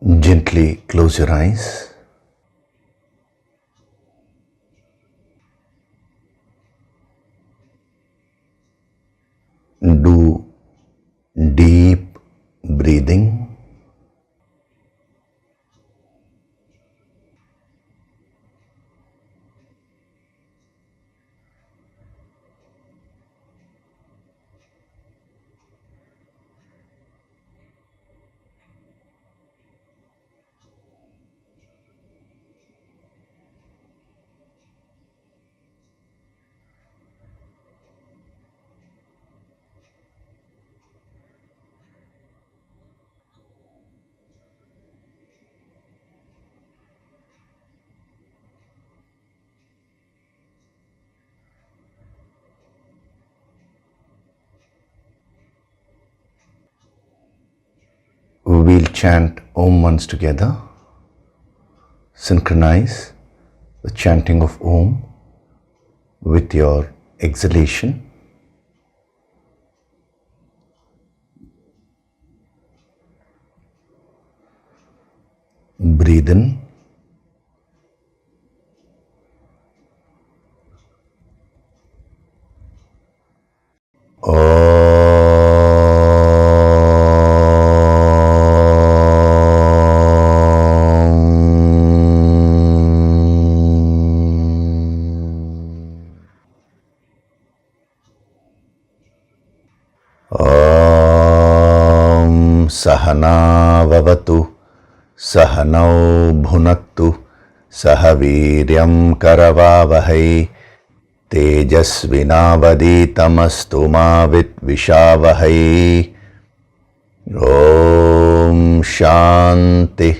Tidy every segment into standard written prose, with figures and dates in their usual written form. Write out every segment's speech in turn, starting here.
Gently close your eyes. Do deep breathing. We'll chant Om once together. Synchronize the chanting of Om with your exhalation. Breathe in. Sahana vavatu, sahanau bhunaktu, sahaviryam karavavahai, tejasvinavaditamastu ma vidvishavahai. Om Shanti,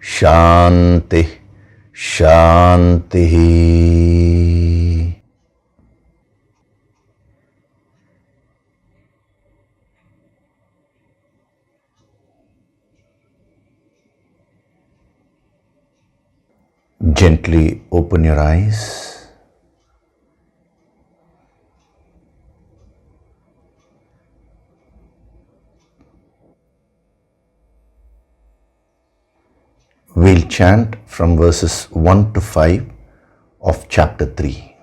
Shanti, Shanti. Gently open your eyes. We'll chant from verses 1 to 5 of chapter 3.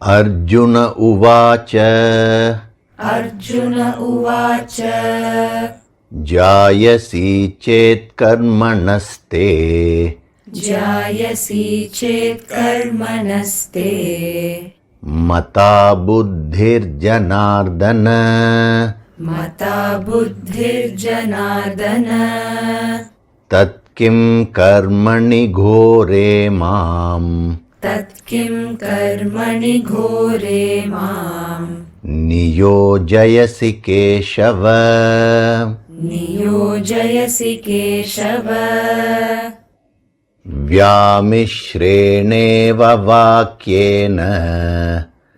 Arjuna Uvacha. Arjuna Uvacha. Jayasi chet karmanaste. Jayasi chet karmanaste. Mata buddhir janardana. Mata buddhir janardana. Tat kim karmani ghore mam. Tat kim karmani ghore mam. Niyojayasi keshava. Niyojayasi keshava. Vyamishreneva vakyena.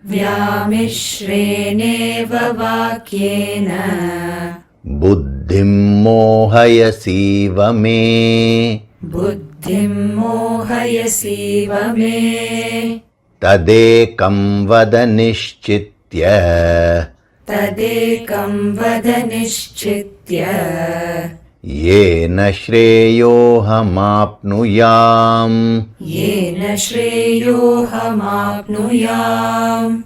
Vyamishreneva vakyena. Buddhim mohayasiva me. Buddhim mohayasiva me. Tadekam vada nishchitya. Tadekam vada nishchitya. Yena shreyohamapnuyam. Yena shreyohamapnuyam.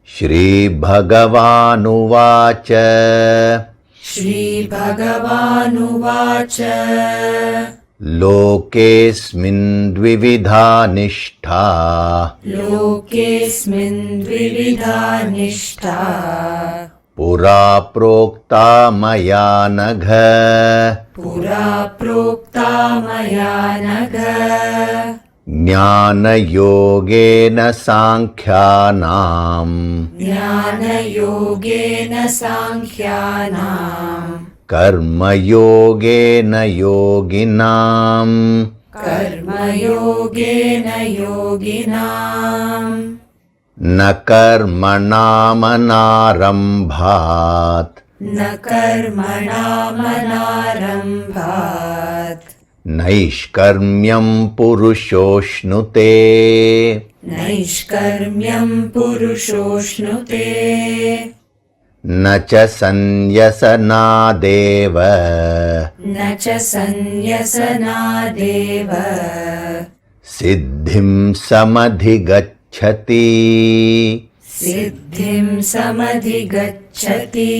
Shri Bhagavanuvacha. Shri Bhagavanuvacha. Lokesmin dvividha nishtha. Lokesmin dvividha nishtha. Pura prokta maya nagha. Pura prokta maya nagha. Jnana yogena sankhyanam. Jnana yogena sankhyanam. Karma yogena yoginam. Karma yogena yoginam. Na karmanam Na karmanam Naishkarmyam purushoshnute. Naishkarmyam purushoshnute. न च संन्यसनादेव न च संन्यसनादेव सिद्धिं समधिगच्छति सिद्धिं समधिगच्छति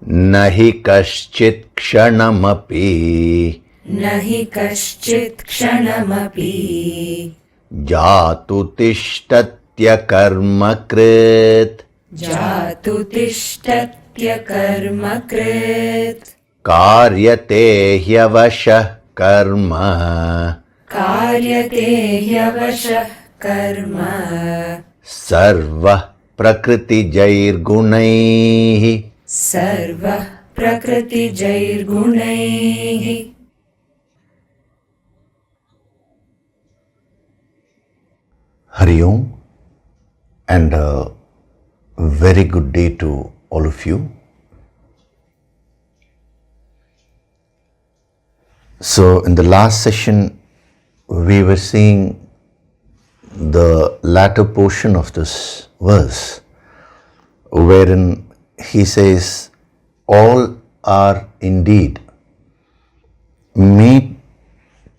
न हि कश्चित् क्षणमपि न हि कश्चित् क्षणमपि जातु तिष्ठत्यकर्मकृत् जातु तिष्ठत्यकर्मकृत् कार्यते ह्यवशः कर्म कार्यते ह्यवशः कर्म सर्वः प्रकृतिजैर्गुणैः सर्वः प्रकृतिजैर्गुणैः Hari Om, and a very good day to all of you. So in the last session we were seeing the latter portion of this verse wherein he says all are indeed made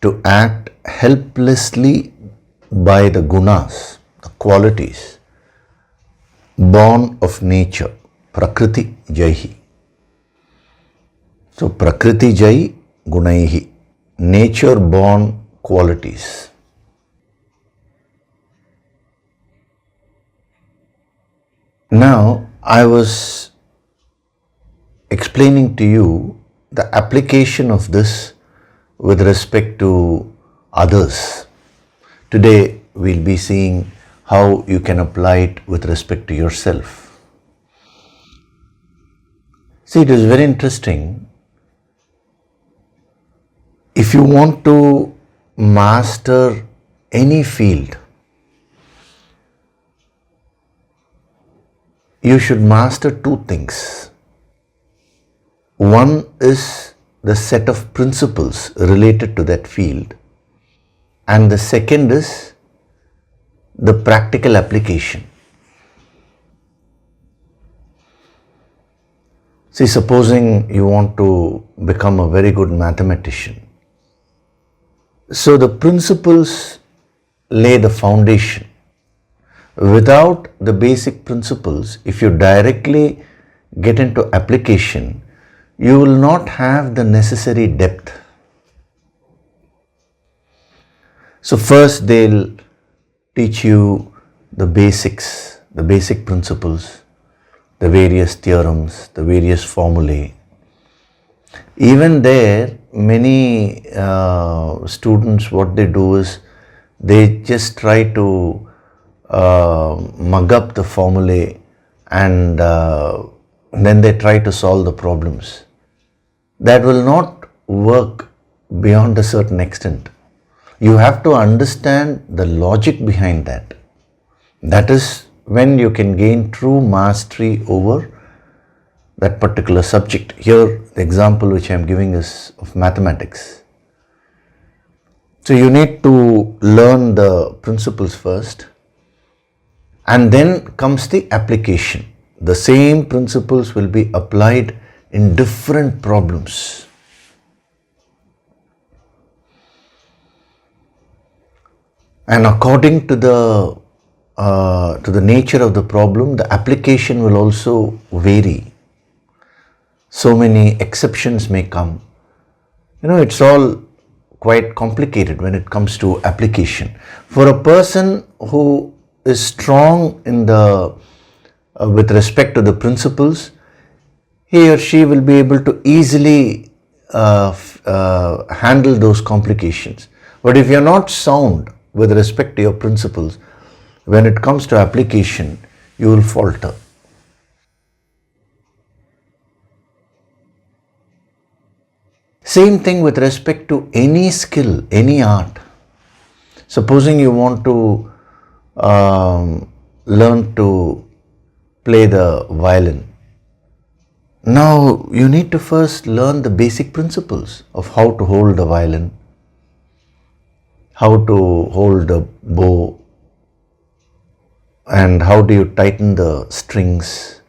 to act helplessly by the gunas, the qualities, born of nature, Prakriti Jaihi. So Prakriti Jai Gunaihi, nature born qualities. Now I was explaining to you the application of this with respect to others. Today we'll be seeing how you can apply it with respect to yourself. See, it is very interesting. If you want to master any field, you should master two things. One is the set of principles related to that field, and the second is the practical application. See, supposing you want to become a very good mathematician. So the principles lay the foundation. Without the basic principles, if you directly get into application, you will not have the necessary depth. So first they'll teach you the basics, the basic principles, the various theorems, the various formulae. Even there, many students, what they do is, they just try to mug up the formulae and then they try to solve the problems. That will not work beyond a certain extent. You have to understand the logic behind that. That is when you can gain true mastery over that particular subject. Here, the example which I am giving is of mathematics. So you need to learn the principles first, and then comes the application. The same principles will be applied in different problems. And according to the nature of the problem, the application will also vary. So many exceptions may come. It's all quite complicated when it comes to application. For a person who is strong in with respect to the principles, he or she will be able to easily handle those complications. But if you're not sound with respect to your principles, when it comes to application, you will falter. Same thing with respect to any skill, any art. Supposing you want to learn to play the violin. Now you need to first learn the basic principles of how to hold the violin, how to hold the bow, and how do you tighten the strings,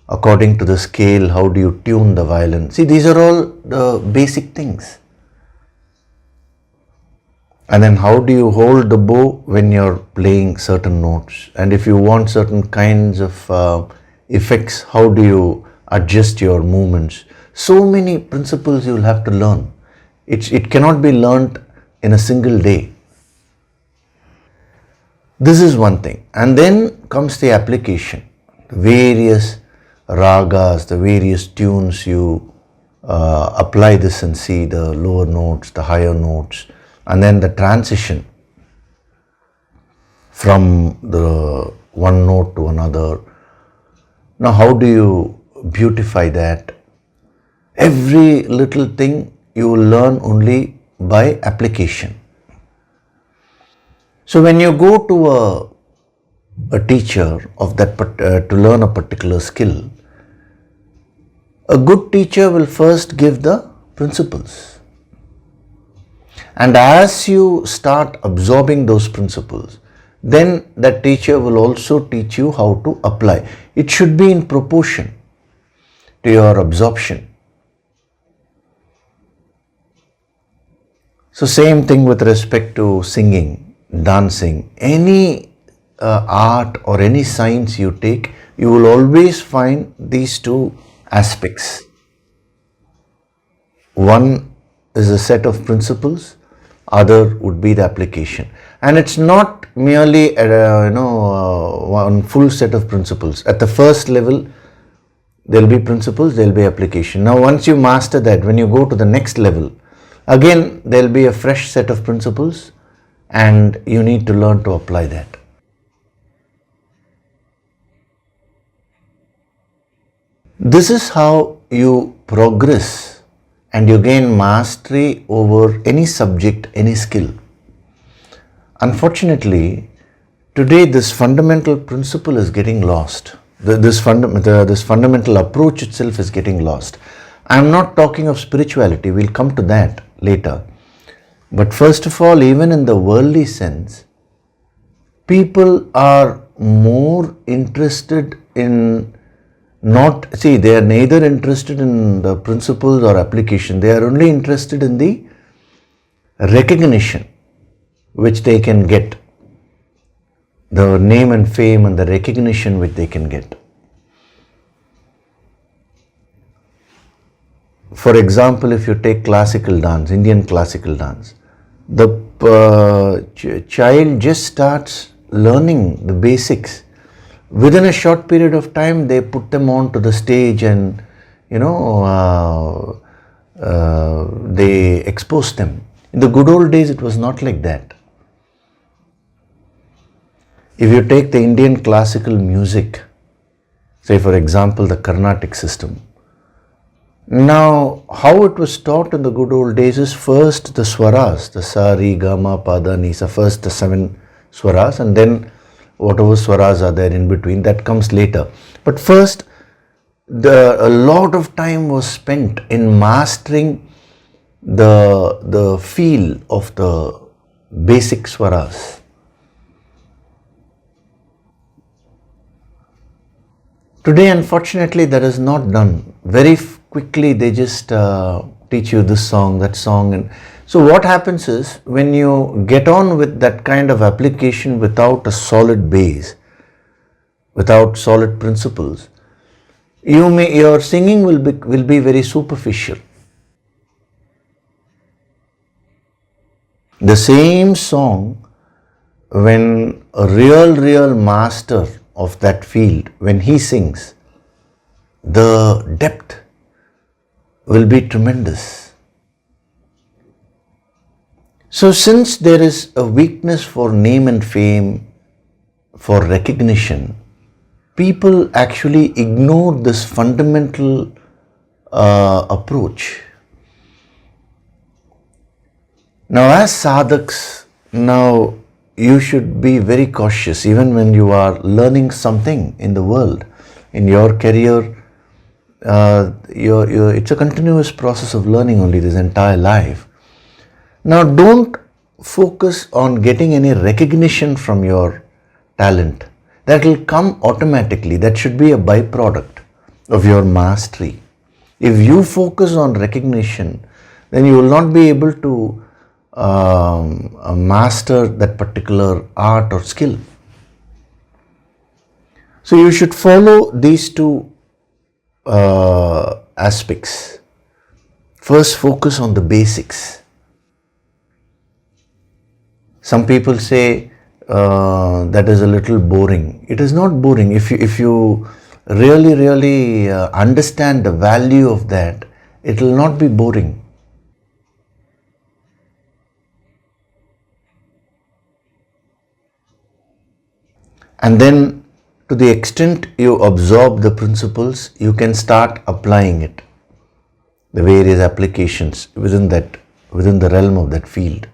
according to the scale, how do you tune the violin. See, these are all the basic things. And then how do you hold the bow when you're playing certain notes? And if you want certain kinds of effects, how do you adjust your movements? So many principles you will have to learn. It cannot be learnt in a single day. This is one thing. And then comes the application. The various ragas, the various tunes, you apply this and see the lower notes, the higher notes, and then the transition from the one note to another. Now, how do you beautify that? Every little thing you will learn only by application. So when you go to a teacher of that to learn a particular skill, a good teacher will first give the principles. And as you start absorbing those principles, then that teacher will also teach you how to apply. It should be in proportion to your absorption. So same thing with respect to singing, dancing, any art or any science you take, you will always find these two aspects. One is a set of principles, other would be the application. And it's not merely one full set of principles. At the first level, there will be principles, there will be application. Now once you master that, when you go to the next level, again there will be a fresh set of principles and you need to learn to apply that. This is how you progress and you gain mastery over any subject, any skill. Unfortunately, today this fundamental principle is getting lost. This fundamental approach itself is getting lost. I am not talking of spirituality, we'll come to that later. But first of all, even in the worldly sense, people are more interested in they are neither interested in the principles or application. They are only interested in the recognition which they can get, the name and fame and the recognition which they can get. For example, if you take classical dance, Indian classical dance, the child just starts learning the basics. Within a short period of time, they put them onto the stage and, they expose them. In the good old days, it was not like that. If you take the Indian classical music, say for example, the Carnatic system, now how it was taught in the good old days is first the swaras, the sa, ri, ga, ma, pa, da, ni, sa, first the 7 swaras, and then whatever swaras are there in between, that comes later. But first, a lot of time was spent in mastering the feel of the basic swaras. Today, unfortunately, that is not done. Very quickly, they just teach you this song, that song. And so what happens is, when you get on with that kind of application without a solid base, without solid principles, your singing will be very superficial. The same song, when a real master of that field, when he sings, the depth will be tremendous. So since there is a weakness for name and fame, for recognition, people actually ignore this fundamental approach. Now as sadhaks, now you should be very cautious even when you are learning something in the world, in your career. It's a continuous process of learning only this entire life. Now don't focus on getting any recognition from your talent. That will come automatically. That should be a byproduct. of your mastery. If you focus on recognition, then you will not be able to master that particular art or skill. So you should follow these two aspects. First, focus on the basics. Some people say that is a little boring. It is not boring. If you really understand the value of that, it will not be boring. And then, to the extent you absorb the principles, you can start applying it, the various applications within the realm of that field.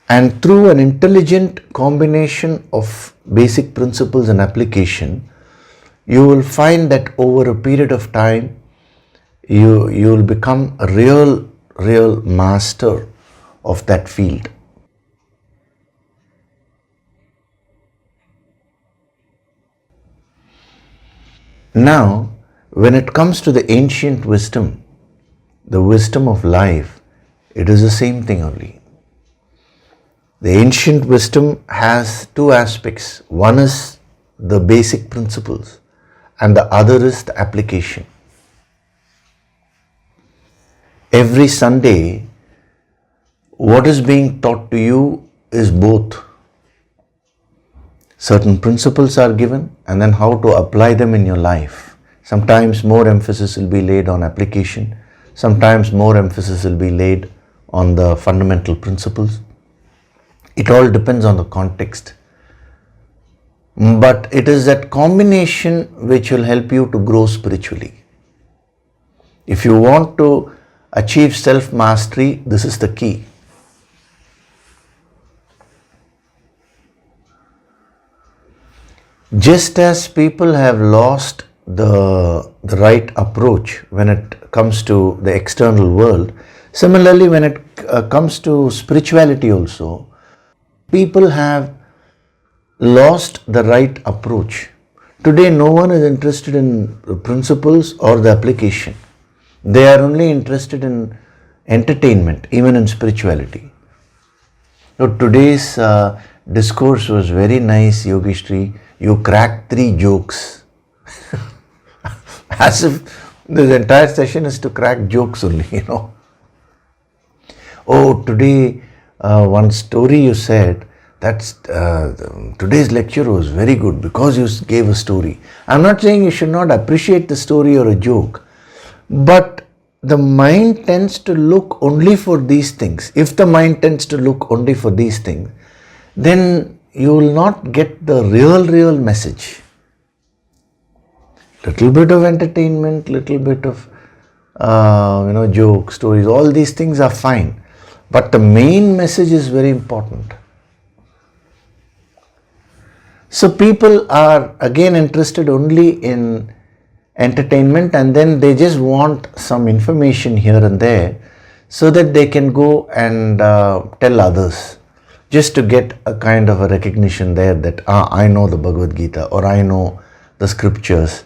And through an intelligent combination of basic principles and application, you will find that over a period of time, you will become a real master of that field. Now, when it comes to the ancient wisdom, the wisdom of life, it is the same thing only. The ancient wisdom has two aspects. One is the basic principles, and the other is the application. Every Sunday, what is being taught to you is both. Certain principles are given, and then how to apply them in your life. Sometimes more emphasis will be laid on application. Sometimes more emphasis will be laid on the fundamental principles. It all depends on the context. But it is that combination which will help you to grow spiritually. If you want to achieve self-mastery, this is the key. Just as people have lost the right approach when it comes to the external world, similarly when it comes to spirituality also, people have lost the right approach. Today no one is interested in the principles or the application. They are only interested in entertainment, even in spirituality. So today's discourse was very nice, Yogishri. You cracked 3 jokes. As if this entire session is to crack jokes only, Oh, today one story you said, that's today's lecture was very good because you gave a story. I'm not saying you should not appreciate the story or a joke, but the mind tends to look only for these things. If the mind tends to look only for these things, then you will not get the real message. Little bit of entertainment, little bit of joke, stories, all these things are fine. But the main message is very important. So people are again interested only in entertainment, and then they just want some information here and there so that they can go and tell others, just to get a kind of a recognition there that I know the Bhagavad Gita, or I know the scriptures,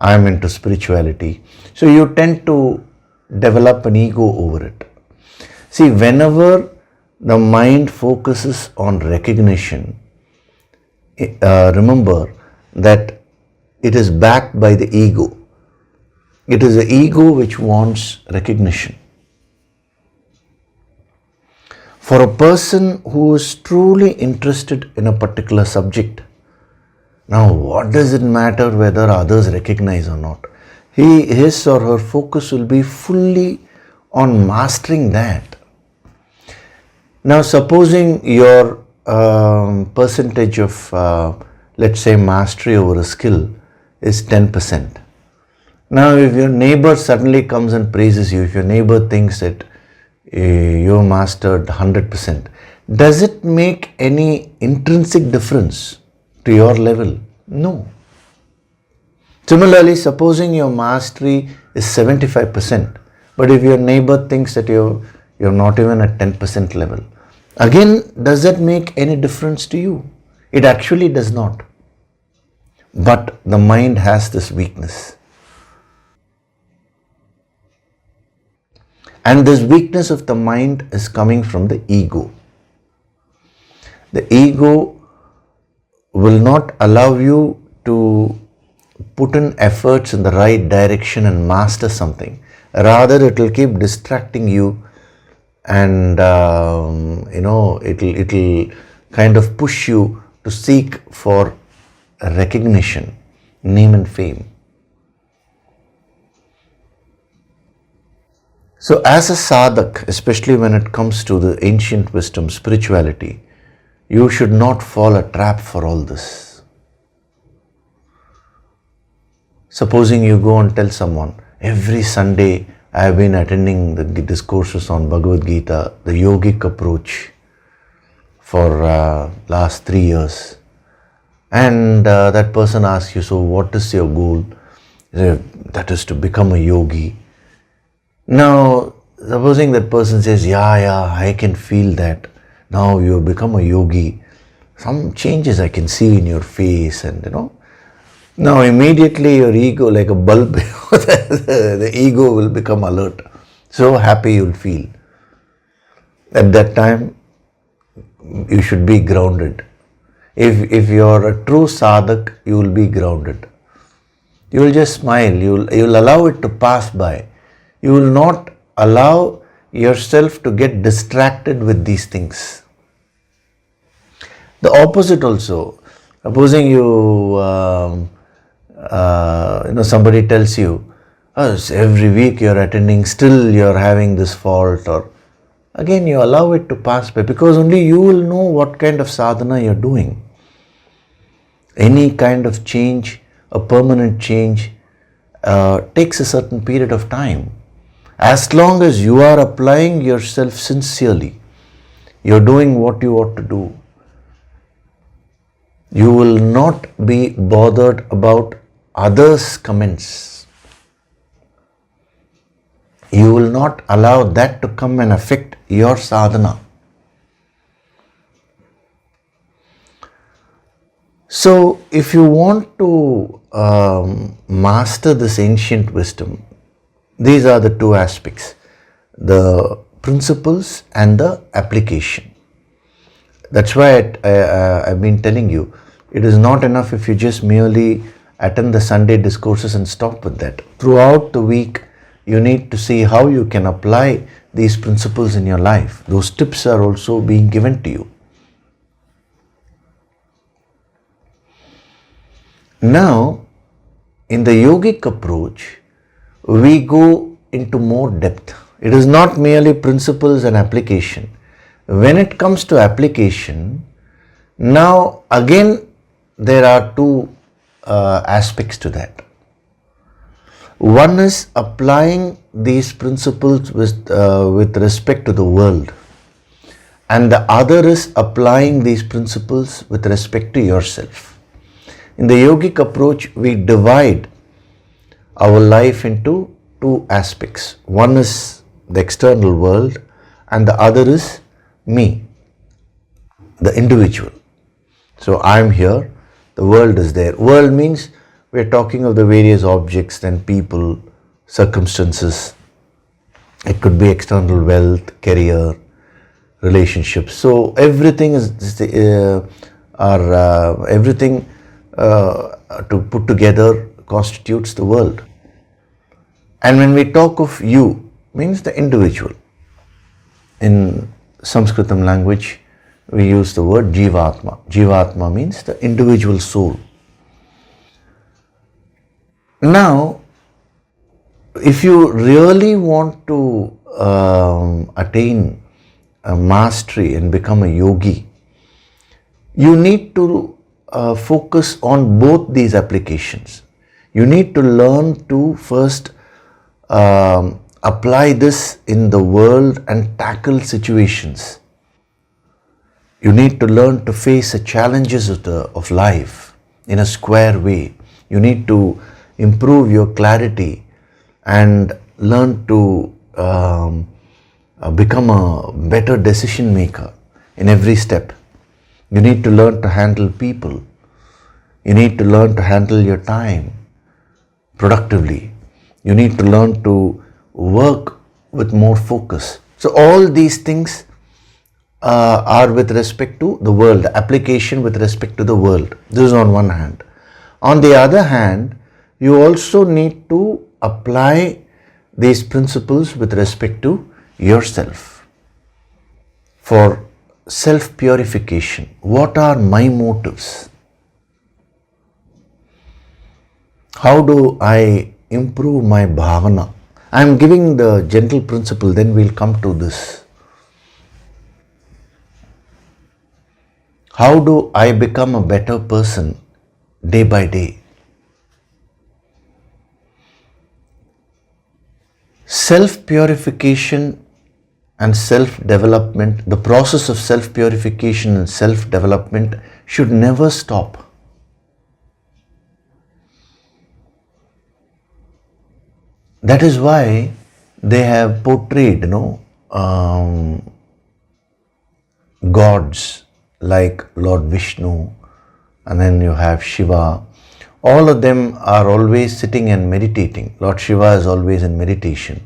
I am into spirituality. So you tend to develop an ego over it. See, whenever the mind focuses on recognition, remember that it is backed by the ego. It is the ego which wants recognition. For a person who is truly interested in a particular subject, now what does it matter whether others recognize or not? His or her focus will be fully on mastering that. Now supposing your percentage of let's say mastery over a skill is 10%. Now if your neighbor suddenly comes and praises you, if your neighbor thinks that you mastered 100%, does it make any intrinsic difference to your level? No. Similarly, supposing your mastery is 75%, but if your neighbor thinks that you're not even at 10% level, again, does that make any difference to you? It actually does not. But the mind has this weakness. And this weakness of the mind is coming from the ego. The ego will not allow you to put in efforts in the right direction and master something. Rather, it will keep distracting you, and it'll kind of push you to seek for recognition, name and fame. So as a sadhak, especially when it comes to the ancient wisdom, spirituality, you should not fall a trap for all this. Supposing you go and tell someone, every Sunday I have been attending the discourses on Bhagavad Gita, the yogic approach, for last 3 years. And that person asks you, so what is your goal? That is to become a yogi. Now, supposing that person says, yeah, I can feel that. Now you have become a yogi. Some changes I can see in your face, and Now immediately your ego, like a bulb, the ego will become alert. So happy you'll feel. At that time, you should be grounded. If you're a true sadhak, you will be grounded. You will just smile. You'll allow it to pass by. You will not allow yourself to get distracted with these things. The opposite also. Supposing somebody tells you, every week you're attending, still you're having this fault, or again you allow it to pass by, because only you will know what kind of sadhana you're doing. Any kind of change, a permanent change, takes a certain period of time. As long as you are applying yourself sincerely, you're doing what you ought to do, you will not be bothered about others' comments. You will not allow that to come and affect your sadhana. So, if you want to master this ancient wisdom, these are the two aspects, the principles and the application. That's why I've been telling you, it is not enough if you just merely attend the Sunday discourses and stop with that. Throughout the week, you need to see how you can apply these principles in your life. Those tips are also being given to you. Now, in the yogic approach, we go into more depth. It is not merely principles and application. When it comes to application, now again there are two aspects to that. One is applying these principles with respect to the world, and the other is applying these principles with respect to yourself. In the yogic approach, we divide our life into two aspects. One is the external world, and the other is me, the individual. So I'm here, the world is there. World means we're talking of the various objects and people, circumstances. It could be external wealth, career, relationships. So everything is everything to put together constitutes the world. And when we talk of you, means the individual. In Sanskritam language, we use the word Jivatma. Jivatma means the individual soul. Now, if you really want to attain a mastery and become a yogi, you need to focus on both these applications. You need to learn to first apply this in the world and tackle situations. You need to learn to face the challenges of life in a square way. You need to improve your clarity and learn to become a better decision maker in every step. You need to learn to handle people. You need to learn to handle your time productively. You need to learn to work with more focus. So all these things are with respect to the world, application with respect to the world. This is on one hand. On the other hand, you also need to apply these principles with respect to yourself. For self-purification, what are my motives? How do I improve my bhavana? I am giving the gentle principle, then we'll come to this. How do I become a better person day by day? Self-purification and self-development, the process of self-purification and self-development should never stop. That is why they have portrayed, gods like Lord Vishnu, and then you have Shiva. All of them are always sitting and meditating. Lord Shiva is always in meditation.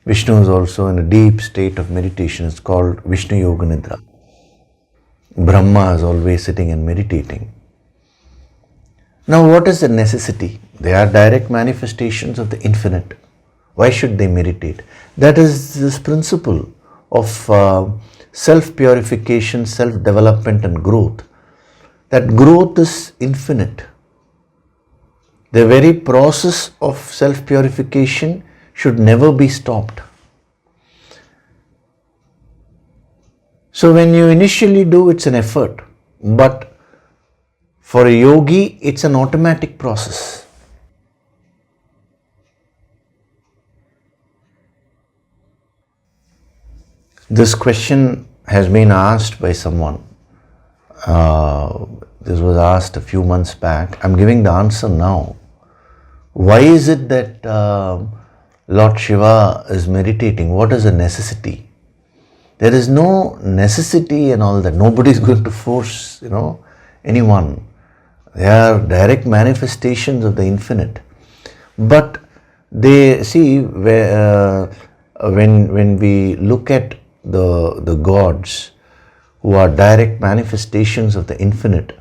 Vishnu is also in a deep state of meditation. It's called Vishnu Yoga Nidra. Brahma is always sitting and meditating. Now, what is the necessity? They are direct manifestations of the infinite. Why should they meditate? That is this principle of self-purification, self-development and growth. That growth is infinite. The very process of self-purification should never be stopped. So when you initially do, it's an effort. But for a yogi, it's an automatic process. This question has been asked by someone. This was asked a few months back. I'm giving the answer now. Why is it that Lord Shiva is meditating? What is the necessity? There is no necessity and all that. Nobody is going to force, anyone. They are direct manifestations of the infinite. But they see when we look at the gods who are direct manifestations of the infinite,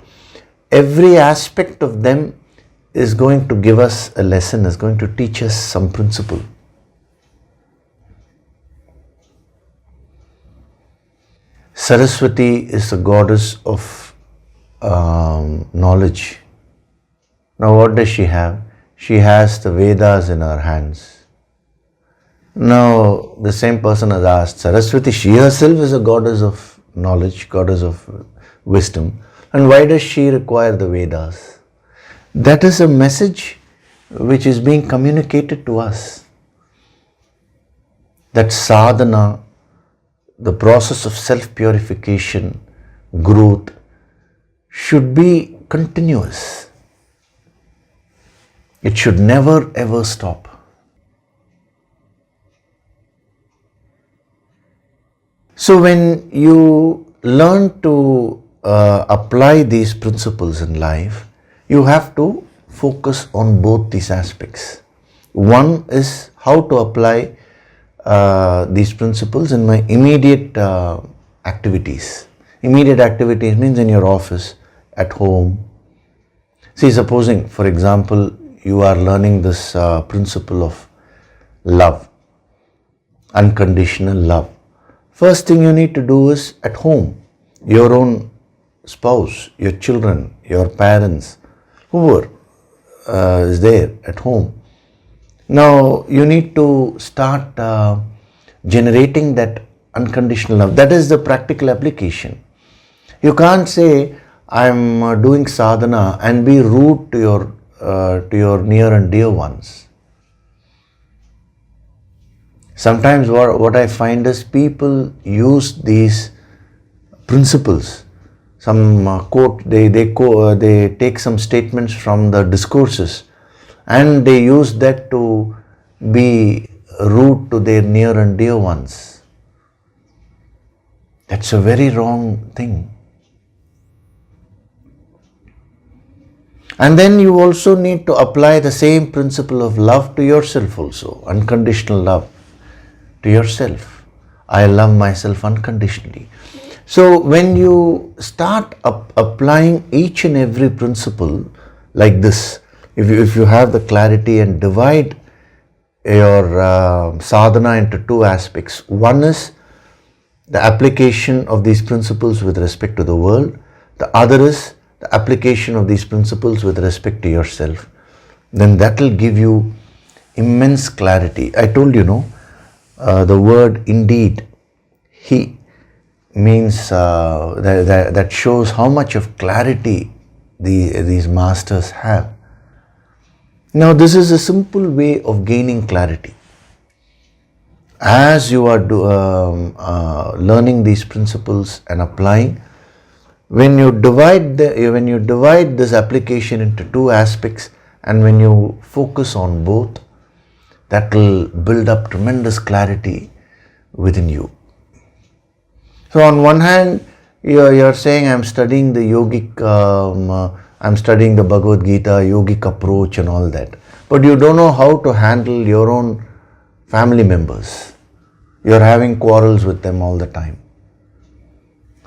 every aspect of them is going to give us a lesson, is going to teach us some principle. Saraswati is the goddess of knowledge. Now what does she have? She has the Vedas in her hands. Now the same person has asked, Saraswati, she herself is a goddess of knowledge, goddess of wisdom. And why does she require the Vedas? That is a message which is being communicated to us. That sadhana, the process of self-purification, growth, should be continuous. It should never ever stop. So when you learn to apply these principles in life, you have to focus on both these aspects. One is how to apply these principles in my immediate activities. Immediate activities means in your office, at home. See, supposing, for example, you are learning this principle of love, unconditional love. First thing you need to do is at home, your own spouse, your children, your parents, whoever is there at home. Now you need to start generating that unconditional love. That is the practical application. You can't say, I'm doing sadhana and be rude to your near and dear ones. Sometimes what I find is people use these principles. Some quote, they take some statements from the discourses and they use that to be rude to their near and dear ones. That's a very wrong thing. And then you also need to apply the same principle of love to yourself also, unconditional love to to yourself. I love myself unconditionally. So when you start applying each and every principle like this, if you have the clarity and divide your sadhana into two aspects. One is the application of these principles with respect to the world. The other is the application of these principles with respect to yourself. Then that will give you immense clarity. I told you, the word indeed, he, means that shows how much of clarity these masters have. Now this is a simple way of gaining clarity. As you are learning these principles and applying, when you divide this application into two aspects, and when you focus on both, that will build up tremendous clarity within you. So on one hand, you're saying, I'm studying the yogic, I'm studying the Bhagavad Gita, yogic approach and all that. But you don't know how to handle your own family members. You're having quarrels with them all the time.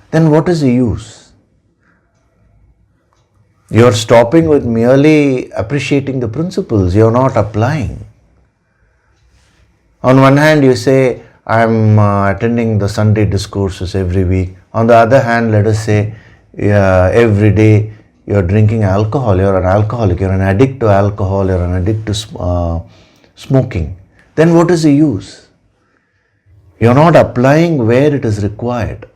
Then what is the use? You're stopping with merely appreciating the principles. You're not applying. On one hand, you say, I'm attending the Sunday discourses every week. On the other hand, let us say, every day you're drinking alcohol, you're an alcoholic, you're an addict to alcohol, you're an addict to smoking. Then what is the use? You're not applying where it is required.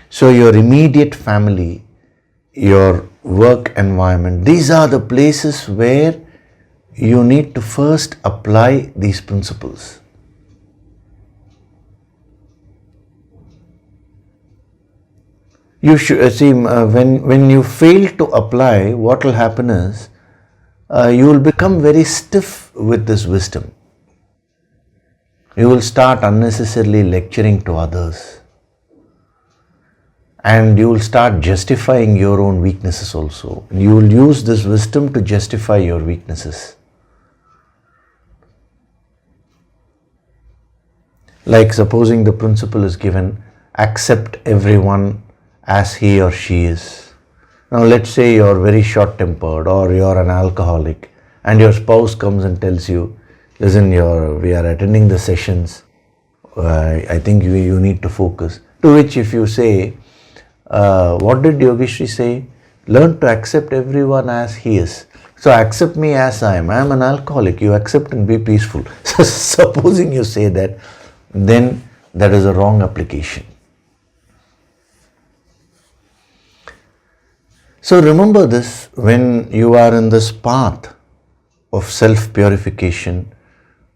So your immediate family, your work environment, these are the places where you need to first apply these principles. You should see, when you fail to apply, what will happen is you will become very stiff with this wisdom. You will start unnecessarily lecturing to others, and you will start justifying your own weaknesses also. You will use this wisdom to justify your weaknesses. Like supposing the principle is given, accept everyone as he or she is. Now let's say you're very short-tempered or you're an alcoholic and your spouse comes and tells you, listen, we are attending the sessions, I think you need to focus. To which if you say, what did Yogishri say? Learn to accept everyone as he is. So accept me as I am. I am an alcoholic. You accept and be peaceful. So supposing you say that, then that is a wrong application. So remember this, when you are in this path of self-purification,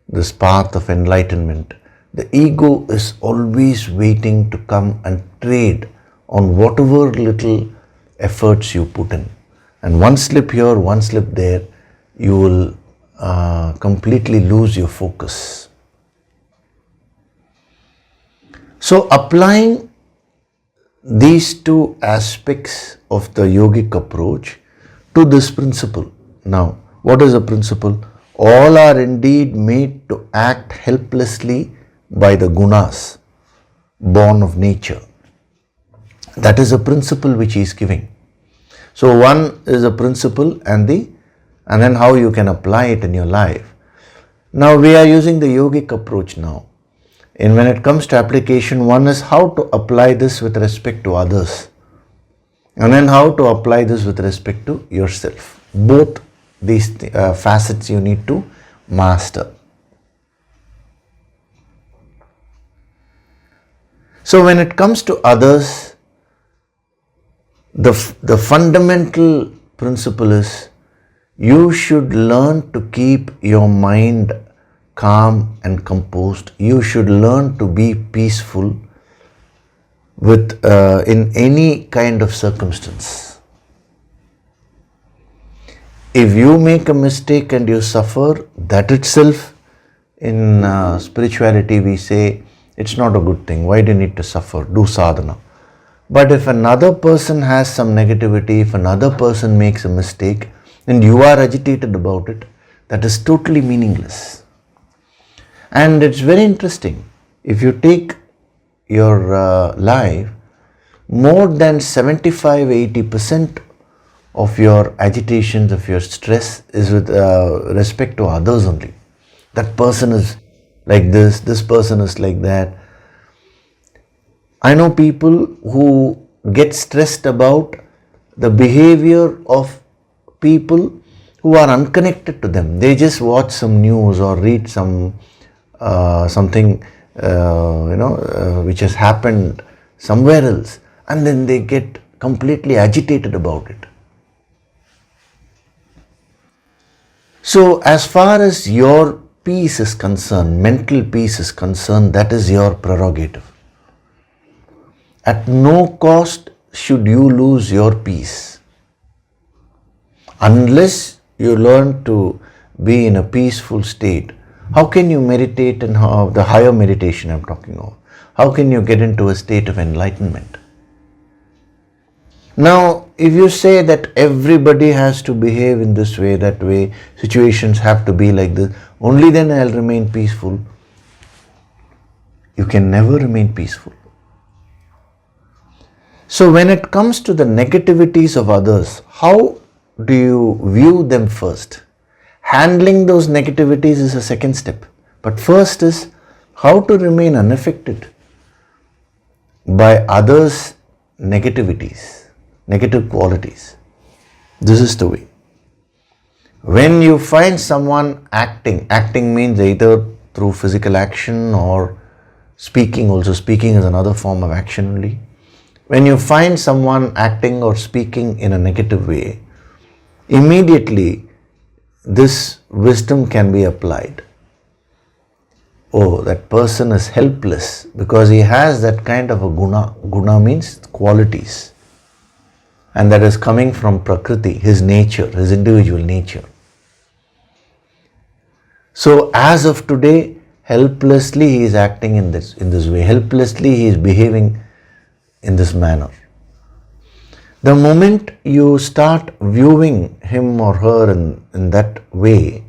this path of enlightenment, the ego is always waiting to come and trade on whatever little efforts you put in. And one slip here, one slip there, you will completely lose your focus. So applying these two aspects of the yogic approach to this principle. Now, what is the principle? All are indeed made to act helplessly by the gunas, born of nature. That is a principle which he is giving. So one is a principle and then how you can apply it in your life. Now we are using the yogic approach now. And when it comes to application, one is how to apply this with respect to others. And then how to apply this with respect to yourself. Both these facets you need to master. So when it comes to others, the fundamental principle is you should learn to keep your mind calm and composed. You should learn to be peaceful with in any kind of circumstance. If you make a mistake and you suffer, that itself in spirituality we say it's not a good thing. Why do you need to suffer? Do sadhana. But if another person has some negativity, if another person makes a mistake and you are agitated about it, that is totally meaningless. And it's very interesting. If you take your life, more than 75-80% of your agitations, of your stress is with respect to others only. That person is like this person is like that. I know people who get stressed about the behavior of people who are unconnected to them. They just watch some news or read something which has happened somewhere else, and then they get completely agitated about it. So as far as your peace is concerned, mental peace is concerned, that is your prerogative. At no cost should you lose your peace. Unless you learn to be in a peaceful state, how can you meditate, and how the higher meditation I'm talking of? How can you get into a state of enlightenment? Now, if you say that everybody has to behave in this way, that way, situations have to be like this, only then I'll remain peaceful, you can never remain peaceful. So when it comes to the negativities of others, how do you view them first? Handling those negativities is a second step. But first is how to remain unaffected by others' negativities, negative qualities. This is the way. When you find someone acting means either through physical action or speaking also. Speaking is another form of action only. When you find someone acting or speaking in a negative way, immediately this wisdom can be applied. Oh, that person is helpless because he has that kind of a guna. Guna means qualities. And that is coming from Prakriti, his nature, his individual nature. So as of today, helplessly he is acting in this way. Helplessly he is behaving in this manner. The moment you start viewing him or her in that way,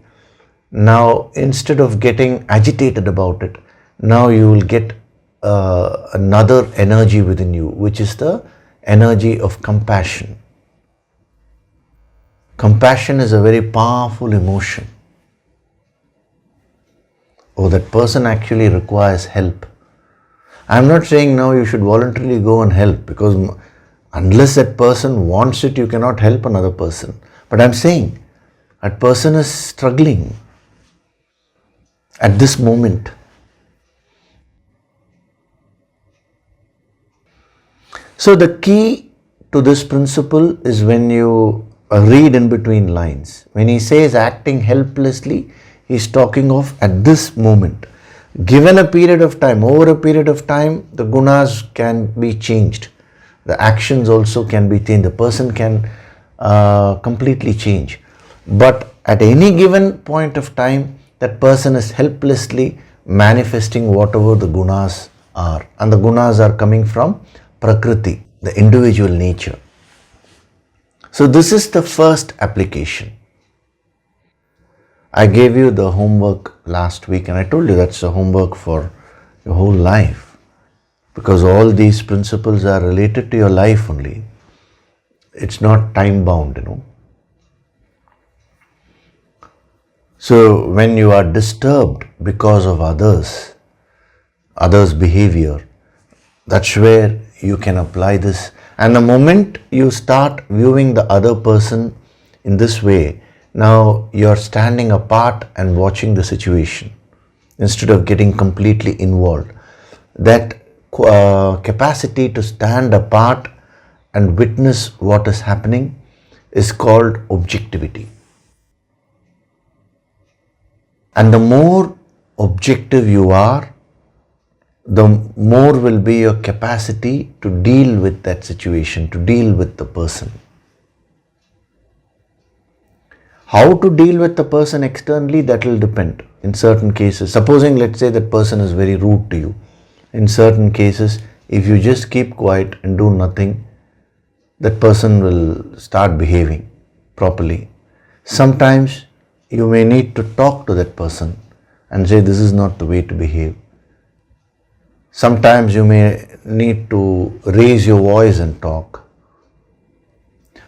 now instead of getting agitated about it, now you will get another energy within you, which is the energy of compassion. Compassion is a very powerful emotion. Oh, that person actually requires help. I'm not saying now you should voluntarily go and help, because unless that person wants it, you cannot help another person. But I'm saying that person is struggling at this moment. So the key to this principle is when you read in between lines. When he says acting helplessly, he's talking of at this moment. Given a period of time, over a period of time, the gunas can be changed. The actions also can be changed. The person can completely change. But at any given point of time, that person is helplessly manifesting whatever the gunas are. And the gunas are coming from Prakriti, the individual nature. So this is the first application. I gave you the homework last week, and I told you that's the homework for your whole life, because all these principles are related to your life only. It's not time bound, So when you are disturbed because of others' behavior, that's where you can apply this. And the moment you start viewing the other person in this way, now you're standing apart and watching the situation instead of getting completely involved. That capacity to stand apart and witness what is happening is called objectivity. And the more objective you are, the more will be your capacity to deal with that situation, to deal with the person. How to deal with the person externally, that will depend. In certain cases, supposing let's say that person is very rude to you, in certain cases, if you just keep quiet and do nothing, that person will start behaving properly. Sometimes you may need to talk to that person and say this is not the way to behave. Sometimes you may need to raise your voice and talk.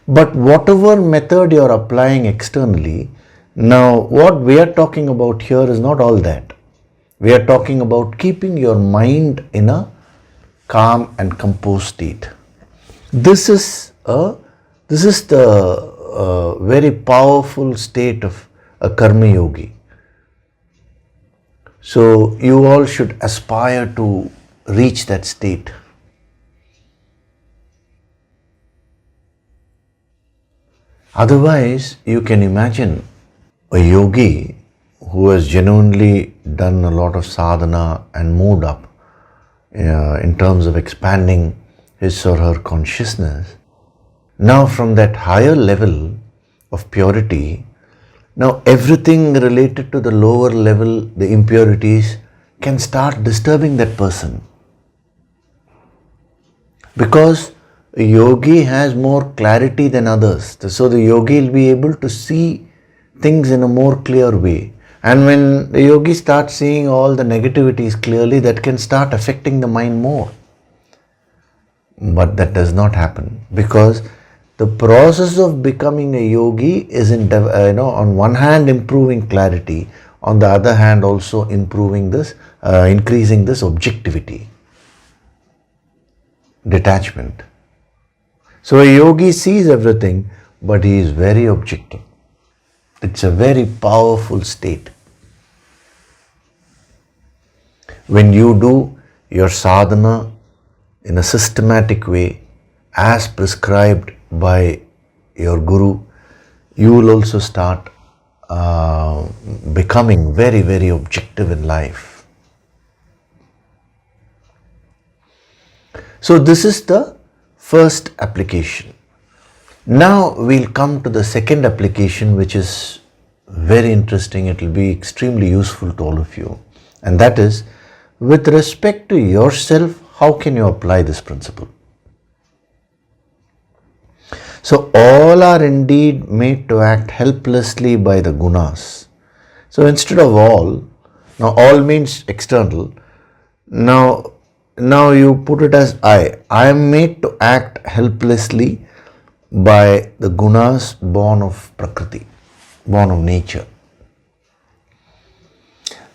But whatever method you are applying externally, now what we are talking about here is not all that. We are talking about keeping your mind in a calm and composed state. This is the very powerful state of a karma yogi. So you all should aspire to reach that state. Otherwise, you can imagine a yogi who has genuinely done a lot of sadhana and moved up in terms of expanding his or her consciousness. Now from that higher level of purity, now everything related to the lower level, the impurities, can start disturbing that person. Because a yogi has more clarity than others. So the yogi will be able to see things in a more clear way. And when the yogi starts seeing all the negativities clearly, that can start affecting the mind more. But that does not happen, because the process of becoming a yogi is on one hand improving clarity, on the other hand also increasing this objectivity, detachment. So a yogi sees everything, but he is very objective. It's a very powerful state. When you do your sadhana in a systematic way, as prescribed by your guru, you will also start becoming very, very objective in life. So this is the first application. Now we'll come to the second application, which is very interesting. It will be extremely useful to all of you. And that is, with respect to yourself, how can you apply this principle? So all are indeed made to act helplessly by the gunas. So instead of all, now all means external. Now you put it as I am made to act helplessly by the gunas born of Prakriti, born of nature.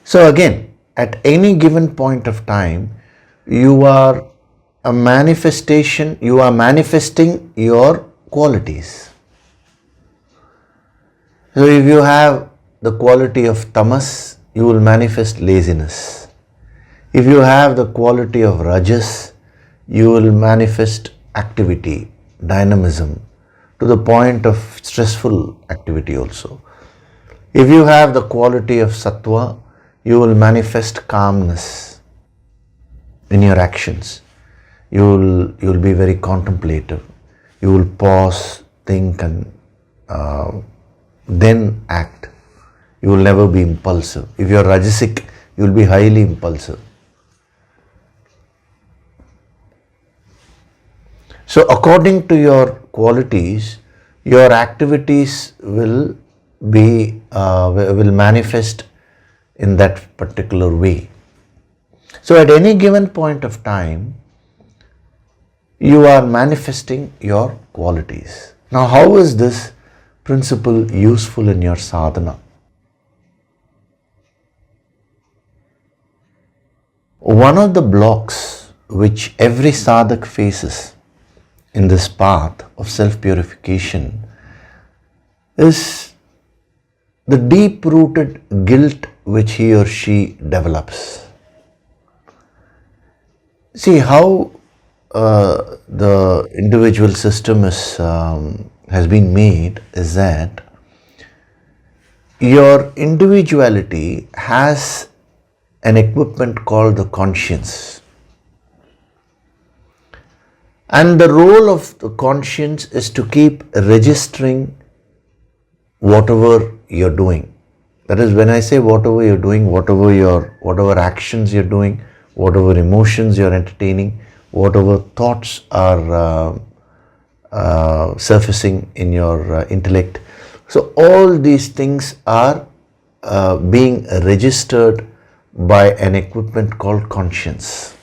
So again, at any given point of time, you are manifesting your qualities. So if you have the quality of tamas, you will manifest laziness. If you have the quality of rajas, you will manifest activity, dynamism, to the point of stressful activity also. If you have the quality of sattva, you will manifest calmness in your actions. You will be very contemplative. You will pause, think, and then act. You will never be impulsive. If you are rajasic, you will be highly impulsive. So according to your qualities, your activities will manifest in that particular way. So at any given point of time, you are manifesting your qualities. Now how is this principle useful in your sadhana? One of the blocks which every sadhak faces in this path of self-purification is the deep-rooted guilt which he or she develops. See how the individual system has been made is that your individuality has an equipment called the conscience. And the role of the conscience is to keep registering whatever you're doing. That is, when I say whatever you're doing, whatever actions you're doing, whatever emotions you're entertaining, whatever thoughts are surfacing in your intellect. So all these things are being registered by an equipment called conscience.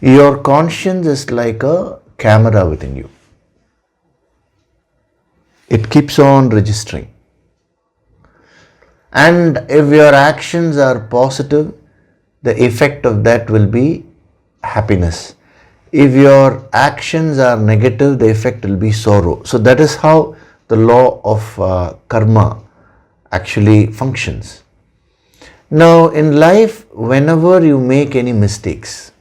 Your conscience is like a camera within you. It keeps on registering. And if your actions are positive, the effect of that will be happiness. If your actions are negative, the effect will be sorrow. So that is how the law of karma actually functions. Now in life, whenever you make any mistakes,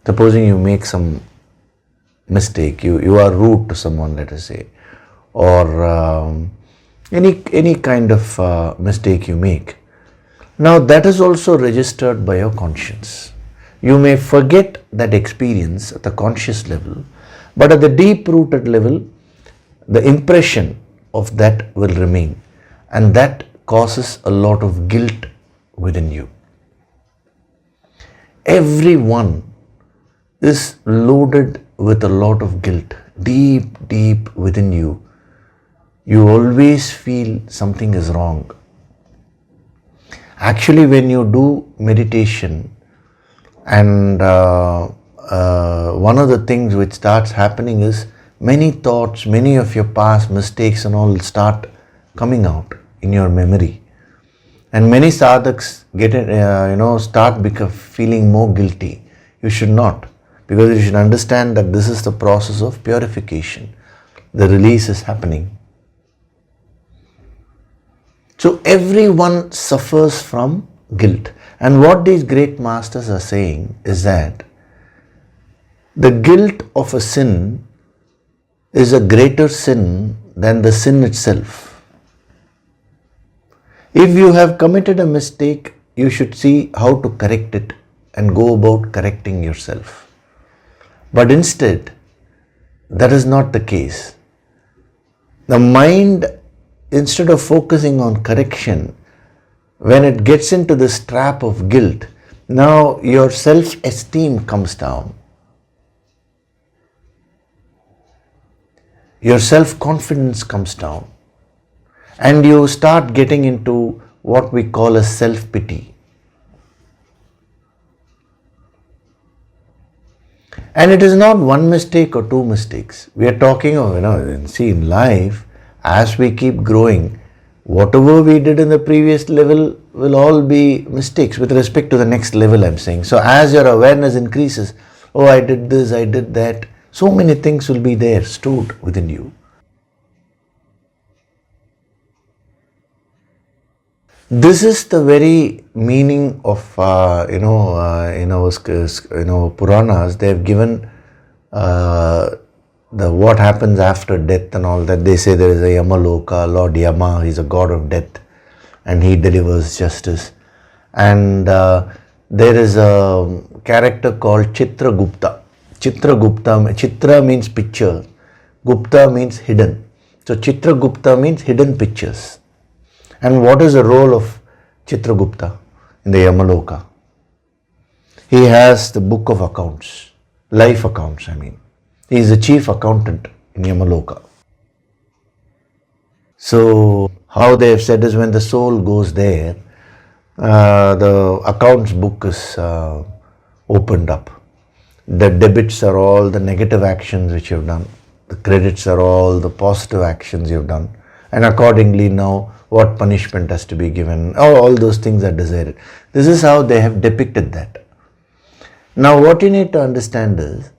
supposing you make some mistake, you are rude to someone, let us say, or any kind of mistake you make. Now that is also registered by your conscience. You may forget that experience at the conscious level, but at the deep-rooted level, the impression of that will remain, and that causes a lot of guilt within you. Everyone is loaded with a lot of guilt, deep within you. You always feel something is wrong. Actually, when you do meditation, and one of the things which starts happening is many thoughts, many of your past mistakes and all start coming out in your memory. And many sadhaks start feeling more guilty. You should not, because you should understand that this is the process of purification. The release is happening. So everyone suffers from guilt. And what these great masters are saying is that the guilt of a sin is a greater sin than the sin itself. If you have committed a mistake, you should see how to correct it and go about correcting yourself. But instead, that is not the case. The mind, instead of focusing on correction, when it gets into this trap of guilt, now your self-esteem comes down. Your self-confidence comes down. And you start getting into what we call as self-pity. And it is not one mistake or two mistakes. We are talking of, see, in life, as we keep growing, whatever we did in the previous level will all be mistakes with respect to the next level, I'm saying. So as your awareness increases, oh, I did this, I did that, so many things will be there stored within you. This is the very meaning of, in our Puranas. They have given what happens after death and all that. They say there is a Yamaloka, Lord Yama, he's a god of death and he delivers justice. And there is a character called Chitragupta. Chitra means picture, Gupta means hidden. So Chitragupta means hidden pictures. And what is the role of Chitragupta in the Yamaloka? He has the book of accounts, life accounts, I mean. He is the chief accountant in Yamaloka. So how they have said is when the soul goes there, the accounts book is opened up. The debits are all the negative actions which you have done. The credits are all the positive actions you have done. And accordingly now what punishment has to be given. All those things are decided. This is how they have depicted that. Now what you need to understand is,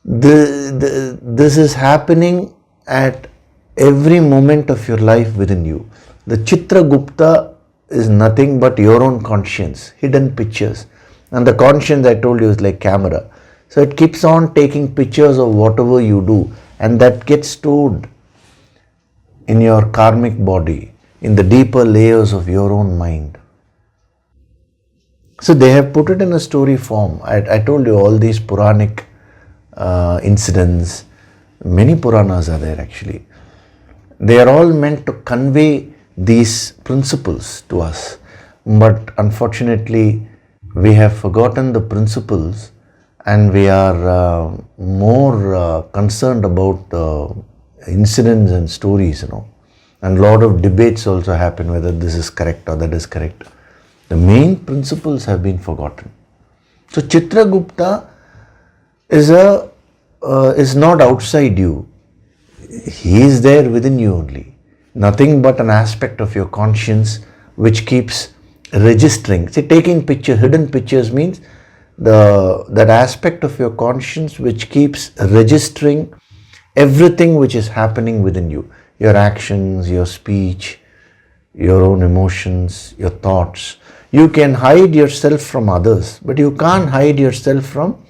this is happening at every moment of your life within you. The Chitragupta is nothing but your own conscience, hidden pictures. And the conscience, I told you, is like camera. So it keeps on taking pictures of whatever you do, and that gets stored in your karmic body, in the deeper layers of your own mind. So they have put it in a story form. I told you all these Puranic incidents, many Puranas are there actually. They are all meant to convey these principles to us. But unfortunately, we have forgotten the principles and we are more concerned about incidents and stories, And a lot of debates also happen whether this is correct or that is correct. The main principles have been forgotten. So Chitragupta is not outside you. He is there within you only. Nothing but an aspect of your conscience which keeps registering. See, taking picture, hidden pictures means that aspect of your conscience which keeps registering everything which is happening within you. Your actions, your speech, your own emotions, your thoughts. You can hide yourself from others, but you can't hide yourself from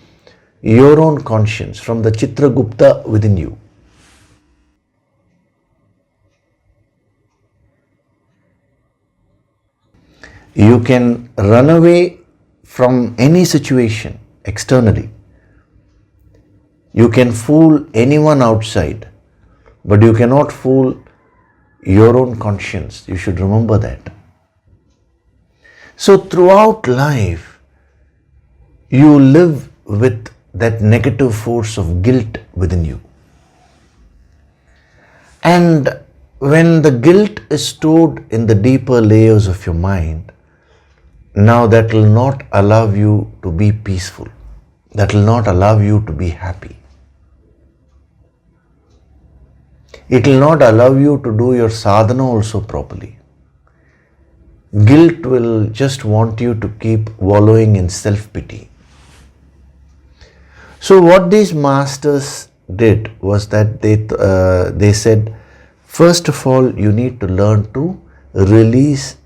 your own conscience, from the Chitragupta within you. You can run away from any situation externally. You can fool anyone outside, but you cannot fool your own conscience. You should remember that. So throughout life, you live with that negative force of guilt within you. And when the guilt is stored in the deeper layers of your mind, now that will not allow you to be peaceful. That will not allow you to be happy. It will not allow you to do your sadhana also properly. Guilt will just want you to keep wallowing in self-pity. So what these masters did was that they said, first of all, you need to learn to release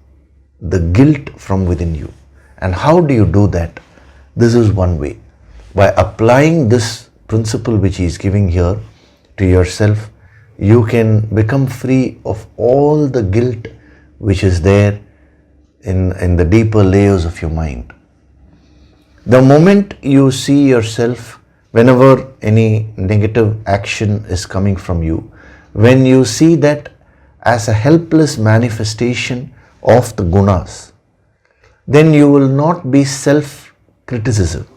the guilt from within you. And how do you do that? This is one way. By applying this principle which he is giving here to yourself, you can become free of all the guilt which is there in the deeper layers of your mind. The moment you see yourself, whenever any negative action is coming from you, when you see that as a helpless manifestation of the gunas, then you will not be self-criticism.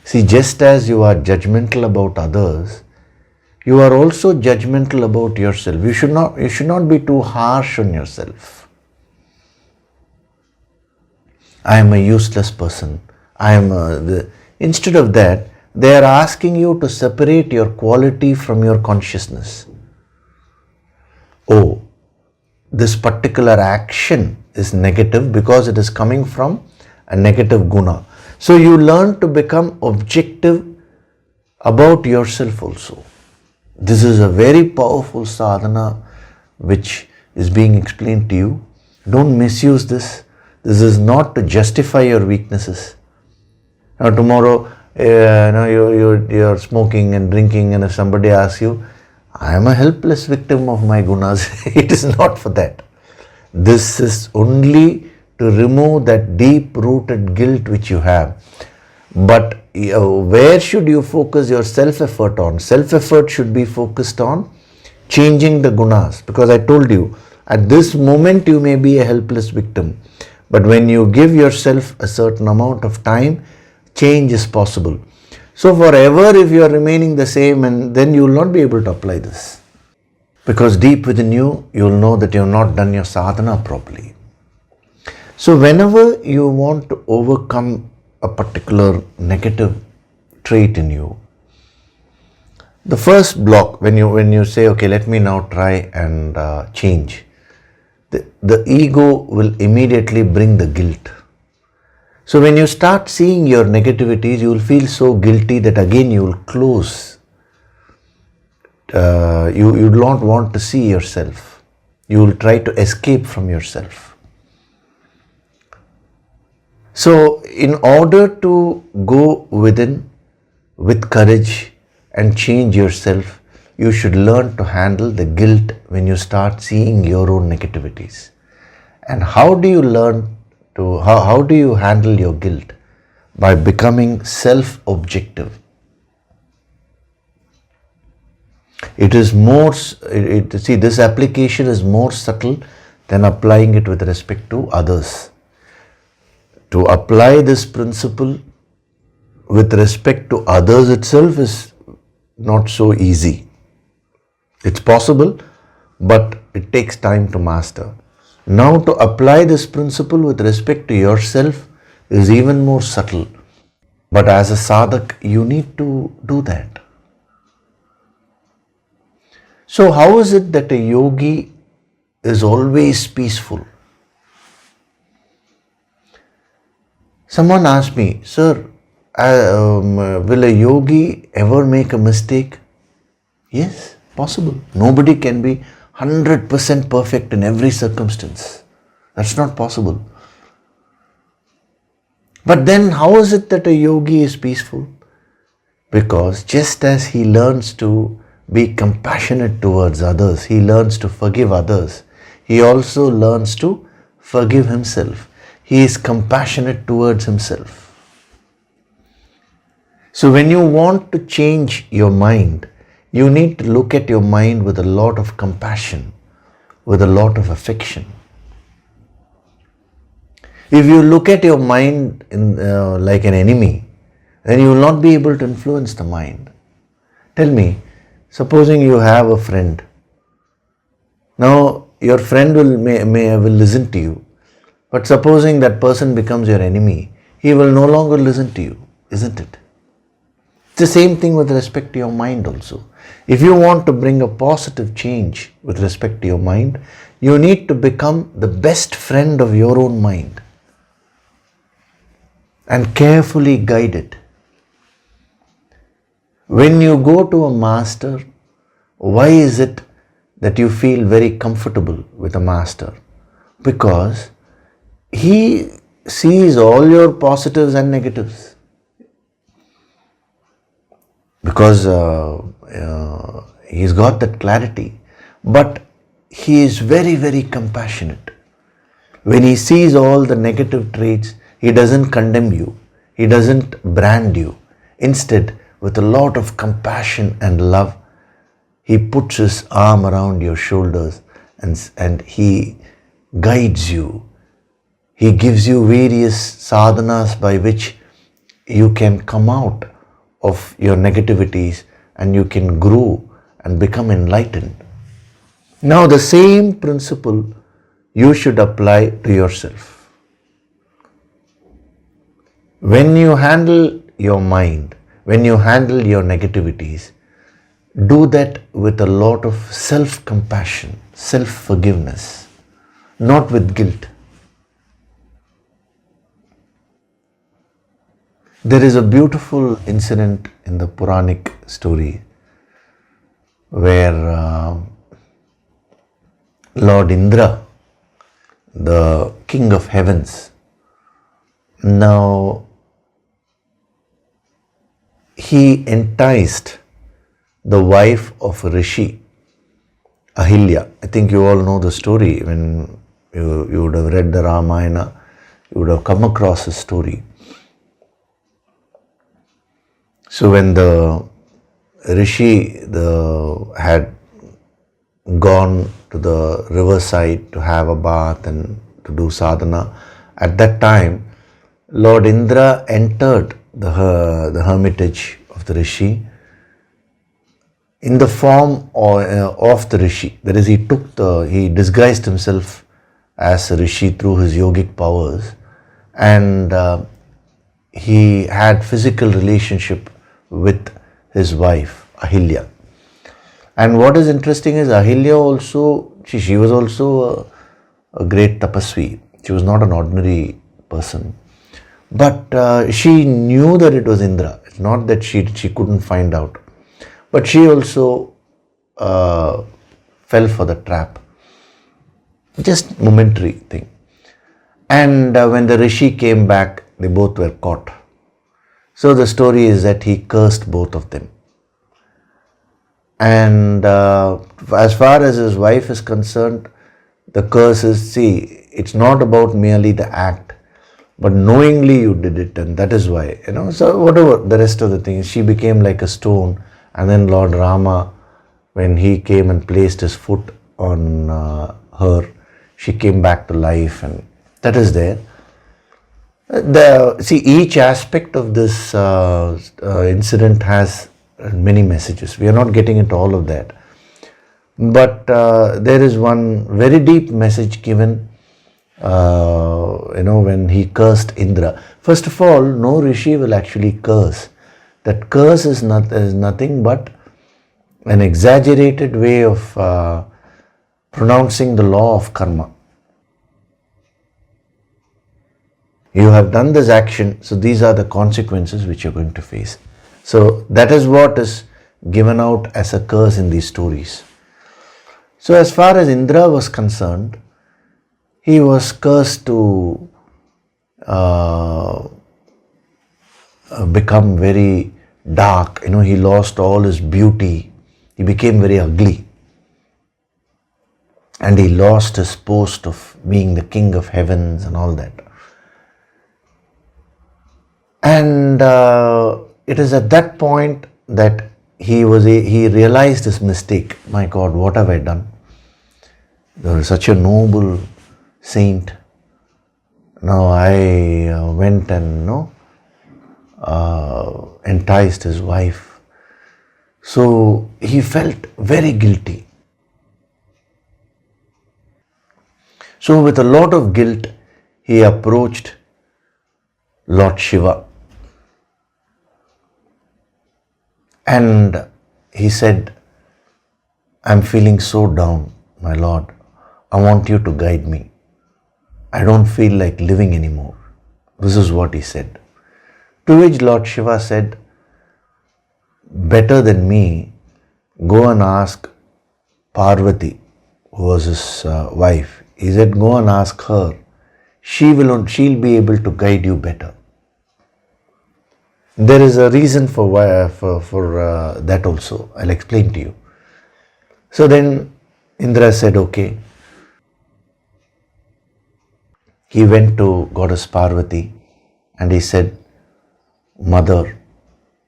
See, just as you are judgmental about others, you are also judgmental about yourself. You should not be too harsh on yourself. I am a useless person. Instead of that, they are asking you to separate your quality from your consciousness. Oh, this particular action is negative because it is coming from a negative guna. So you learn to become objective about yourself also. This is a very powerful sadhana which is being explained to you. Don't misuse this. This is not to justify your weaknesses. Now tomorrow, you're smoking and drinking, and if somebody asks you, I am a helpless victim of my gunas, it is not for that. This is only to remove that deep-rooted guilt which you have. But where should you focus your self-effort on? Self-effort should be focused on changing the gunas. Because I told you, at this moment you may be a helpless victim. But when you give yourself a certain amount of time, change is possible. So forever if you are remaining the same, and then you will not be able to apply this. Because deep within you, you will know that you have not done your sadhana properly. So whenever you want to overcome a particular negative trait in you, the first block, when you say, okay, let me now try and change, the ego will immediately bring the guilt. So when you start seeing your negativities, you will feel so guilty that again you will close. You do not want to see yourself. You will try to escape from yourself. So in order to go within with courage and change yourself, you should learn to handle the guilt when you start seeing your own negativities. And how do you learn to, how do you handle your guilt? By becoming self-objective. It is more, see, this application is more subtle than applying it with respect to others. To apply this principle with respect to others itself is not so easy. It's possible, but it takes time to master. Now to apply this principle with respect to yourself is even more subtle. But as a sadhak, you need to do that. So how is it that a yogi is always peaceful? Someone asked me, sir, will a yogi ever make a mistake? Yes, possible. Nobody can be 100% perfect in every circumstance. That's not possible. But then how is it that a yogi is peaceful? Because just as he learns to be compassionate towards others, he learns to forgive others, he also learns to forgive himself. He is compassionate towards himself. So when you want to change your mind, you need to look at your mind with a lot of compassion, with a lot of affection. If you look at your mind like an enemy, then you will not be able to influence the mind. Tell me, supposing you have a friend. Now, your friend will listen to you. But supposing that person becomes your enemy, he will no longer listen to you, isn't it? It's the same thing with respect to your mind also. If you want to bring a positive change with respect to your mind, you need to become the best friend of your own mind and carefully guide it. When you go to a master, why is it that you feel very comfortable with a master? Because he sees all your positives and negatives. Because he's got that clarity. But he is very, very compassionate. When he sees all the negative traits, he doesn't condemn you. He doesn't brand you. Instead, with a lot of compassion and love, he puts his arm around your shoulders and he guides you. He gives you various sadhanas by which you can come out of your negativities and you can grow and become enlightened. Now the same principle you should apply to yourself. When you handle your mind, when you handle your negativities, do that with a lot of self-compassion, self-forgiveness, not with guilt. There is a beautiful incident in the Puranic story where Lord Indra, the king of heavens, now he enticed the wife of a rishi, Ahilya. I think you all know the story. When you would have read the Ramayana, you would have come across a story. So when the rishi had gone to the riverside to have a bath and to do sadhana, at that time Lord Indra entered the hermitage of the rishi in the form of the rishi. That is, he disguised himself as a rishi through his yogic powers, and he had physical relationship with his wife Ahilya. And what is interesting is Ahilya also, she was also a great tapasvi. She was not an ordinary person. But she knew that it was Indra. It's not that she couldn't find out. But she also fell for the trap. Just momentary thing. And when the rishi came back, they both were caught. So the story is that he cursed both of them. And as far as his wife is concerned, the curse is, see, it's not about merely the act, but knowingly you did it, and that is why, so whatever the rest of the things, she became like a stone. And then Lord Rama, when he came and placed his foot on her, she came back to life, and that is there. Each aspect of this incident has many messages. We are not getting into all of that. But there is one very deep message given, when he cursed Indra. First of all, no rishi will actually curse. That curse is nothing but an exaggerated way of pronouncing the law of karma. You have done this action, so these are the consequences which you're going to face. So that is what is given out as a curse in these stories. So as far as Indra was concerned, he was cursed to become very dark. He lost all his beauty. He became very ugly. And he lost his post of being the king of heavens and all that. And it is at that point that he realized his mistake. My God, what have I done? There was such a noble saint. Now I went and enticed his wife. So he felt very guilty. So with a lot of guilt, he approached Lord Shiva. And he said, I'm feeling so down, my Lord. I want you to guide me. I don't feel like living anymore. This is what he said. To which Lord Shiva said, better than me, go and ask Parvati, who was his wife. He said, go and ask her. She'll be able to guide you better. There is a reason for that also. I'll explain to you. So then Indra said, okay. He went to Goddess Parvati and he said, Mother,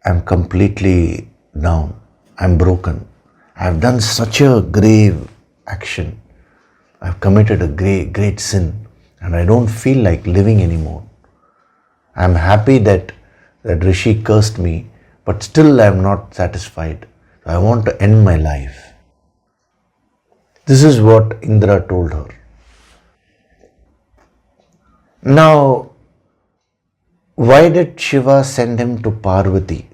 I'm completely down. I'm broken. I've done such a grave action. I've committed a great sin and I don't feel like living anymore. I'm happy that Rishi cursed me, but still I am not satisfied. I want to end my life. This is what Indra told her. Now, why did Shiva send him to Parvati?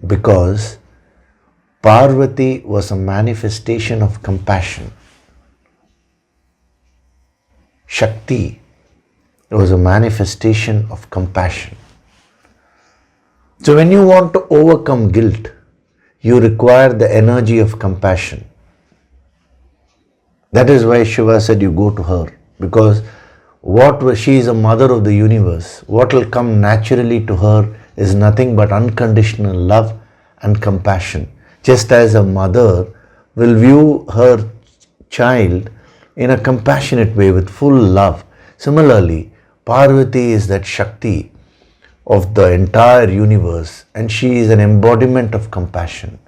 Because Parvati was a manifestation of compassion. Shakti was a manifestation of compassion. So when you want to overcome guilt, you require the energy of compassion. That is why Shiva said you go to her, because she is a mother of the universe. What will come naturally to her is nothing but unconditional love and compassion. Just as a mother will view her child in a compassionate way with full love. Similarly, Parvati is that Shakti of the entire universe and she is an embodiment of compassion.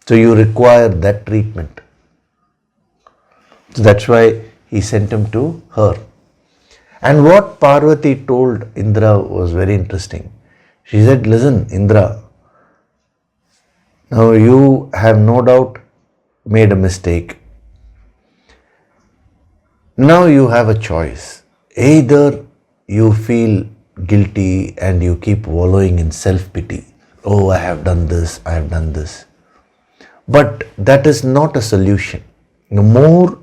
So you require that treatment. So that's why he sent him to her. And what Parvati told Indra was very interesting. She said, listen, Indra, now you have no doubt made a mistake. Now you have a choice. Either you feel guilty and you keep wallowing in self-pity. Oh, I have done this, I have done this. But that is not a solution. The more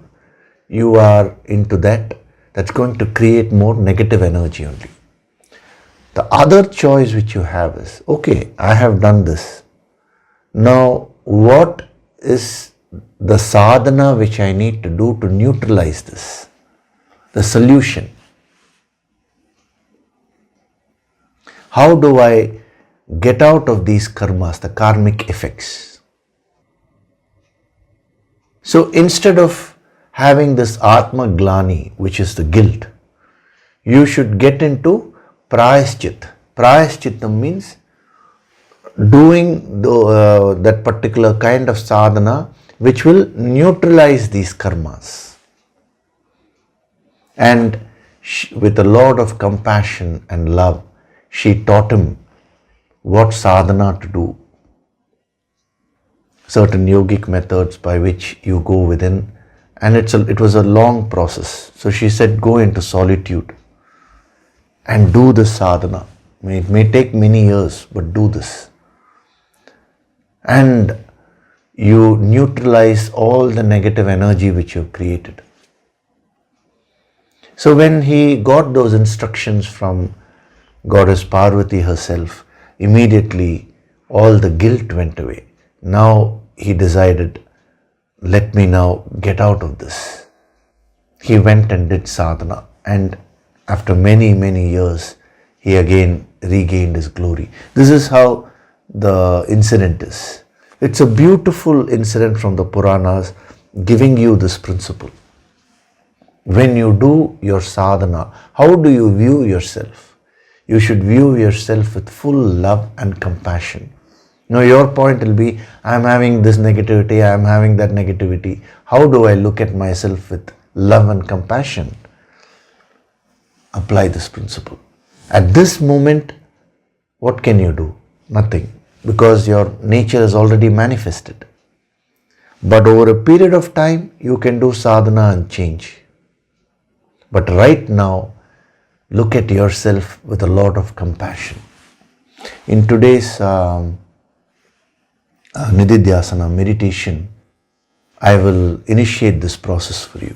you are into that, that's going to create more negative energy only. The other choice which you have is, okay, I have done this. Now, what is the sadhana which I need to do to neutralize this? The solution. How do I get out of these karmas, the karmic effects? So instead of having this Atma Glani, which is the guilt, you should get into Prayaschit. Prayaschittam means doing that particular kind of sadhana which will neutralize these karmas. And with a lot of compassion and love, she taught him what sadhana to do. certain yogic methods by which you go within, and it was a long process. So she said, go into solitude and do this sadhana. It may take many years, but do this. And you neutralize all the negative energy which you've created. So when he got those instructions from Goddess Parvati herself, immediately all the guilt went away. Now he decided, let me now get out of this. He went and did sadhana, and after many, many years, he again regained his glory. This is how the incident is. It's a beautiful incident from the Puranas giving you this principle. When you do your sadhana, how do you view yourself? You should view yourself with full love and compassion. Now your point will be, I am having this negativity, I am having that negativity. How do I look at myself with love and compassion? Apply this principle. At this moment, what can you do? Nothing, because your nature is already manifested. But over a period of time, you can do sadhana and change. But right now, look at yourself with a lot of compassion. In today's Nididhyasana meditation, I will initiate this process for you.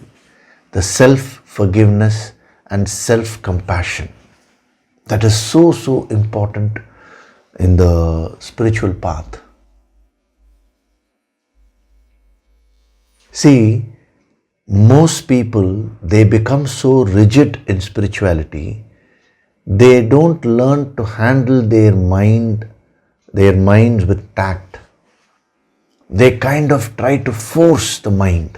The self-forgiveness and self-compassion. That is so important in the spiritual path. See, most people, they become so rigid in spirituality, they don't learn to handle their minds with tact. They kind of try to force the mind.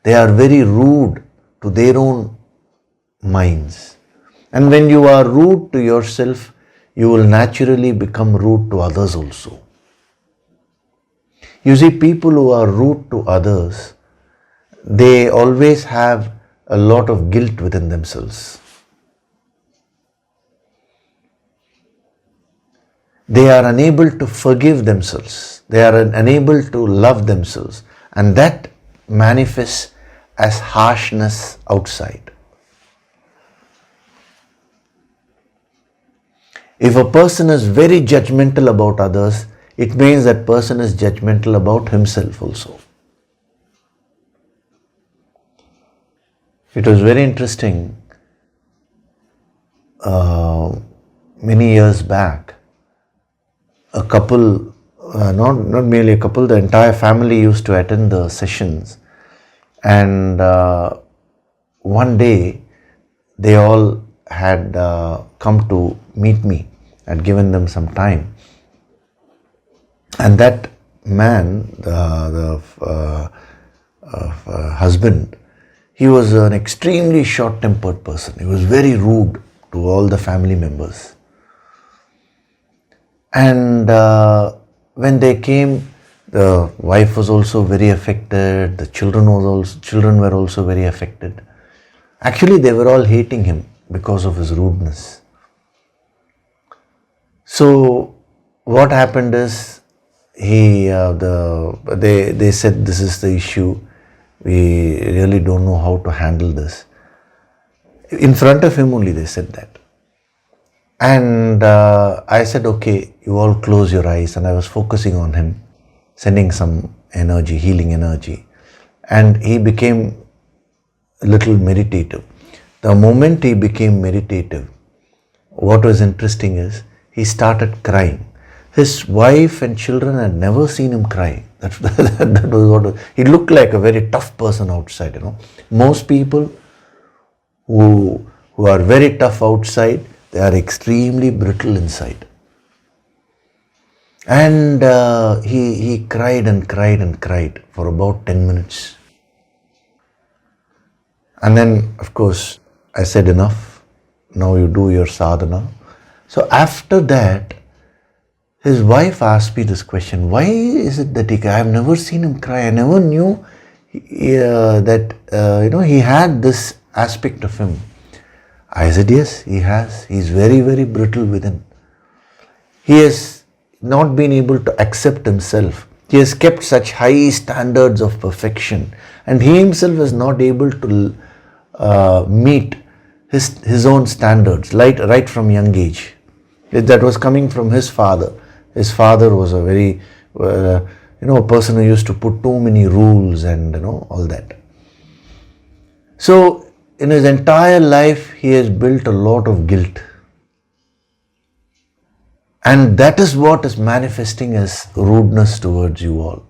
They are very rude to their own minds. And when you are rude to yourself, you will naturally become rude to others also. You see, people who are rude to others, they always have a lot of guilt within themselves. They are unable to forgive themselves. They are unable to love themselves. And that manifests as harshness outside. If a person is very judgmental about others, it means that person is judgmental about himself also. It was very interesting. Many years back, a couple, not merely a couple, the entire family used to attend the sessions. And one day, they all had come to meet me. I'd given them some time. And that man, the husband, he was an extremely short-tempered person. He was very rude to all the family members. And when they came, the wife was also very affected. The children were also very affected. Actually, they were all hating him because of his rudeness. So what happened is, they said, this is the issue. We really don't know how to handle this. In front of him only they said that. And I said, okay, you all close your eyes. And I was focusing on him, sending some energy, healing energy. And he became a little meditative. The moment he became meditative, what was interesting is, he started crying. His wife and children had never seen him cry. That was what he looked like, a very tough person outside. Most people who are very tough outside, they are extremely brittle inside. And he cried and cried and cried for about 10 minutes. And then, of course, I said, enough. Now you do your sadhana. So after that, his wife asked me this question, why is it that I have never seen him cry? I never knew that he had this aspect of him. I said, yes, he has. He is very, very brittle within. He has not been able to accept himself. He has kept such high standards of perfection, and he himself is not able to meet his own standards right from young age. That was coming from his father. His father was a very, a person who used to put too many rules and all that. So in his entire life, he has built a lot of guilt. And that is what is manifesting as rudeness towards you all.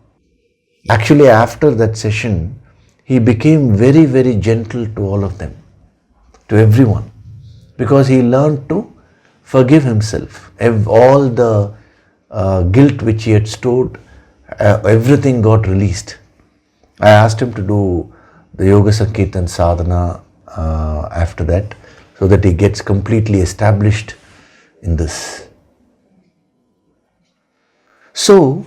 Actually, after that session, he became very, very gentle to all of them, to everyone, because he learned to forgive himself. All the guilt which he had stored, everything got released. I asked him to do the Yoga Sankirtan Sadhana after that, so that he gets completely established in this. So,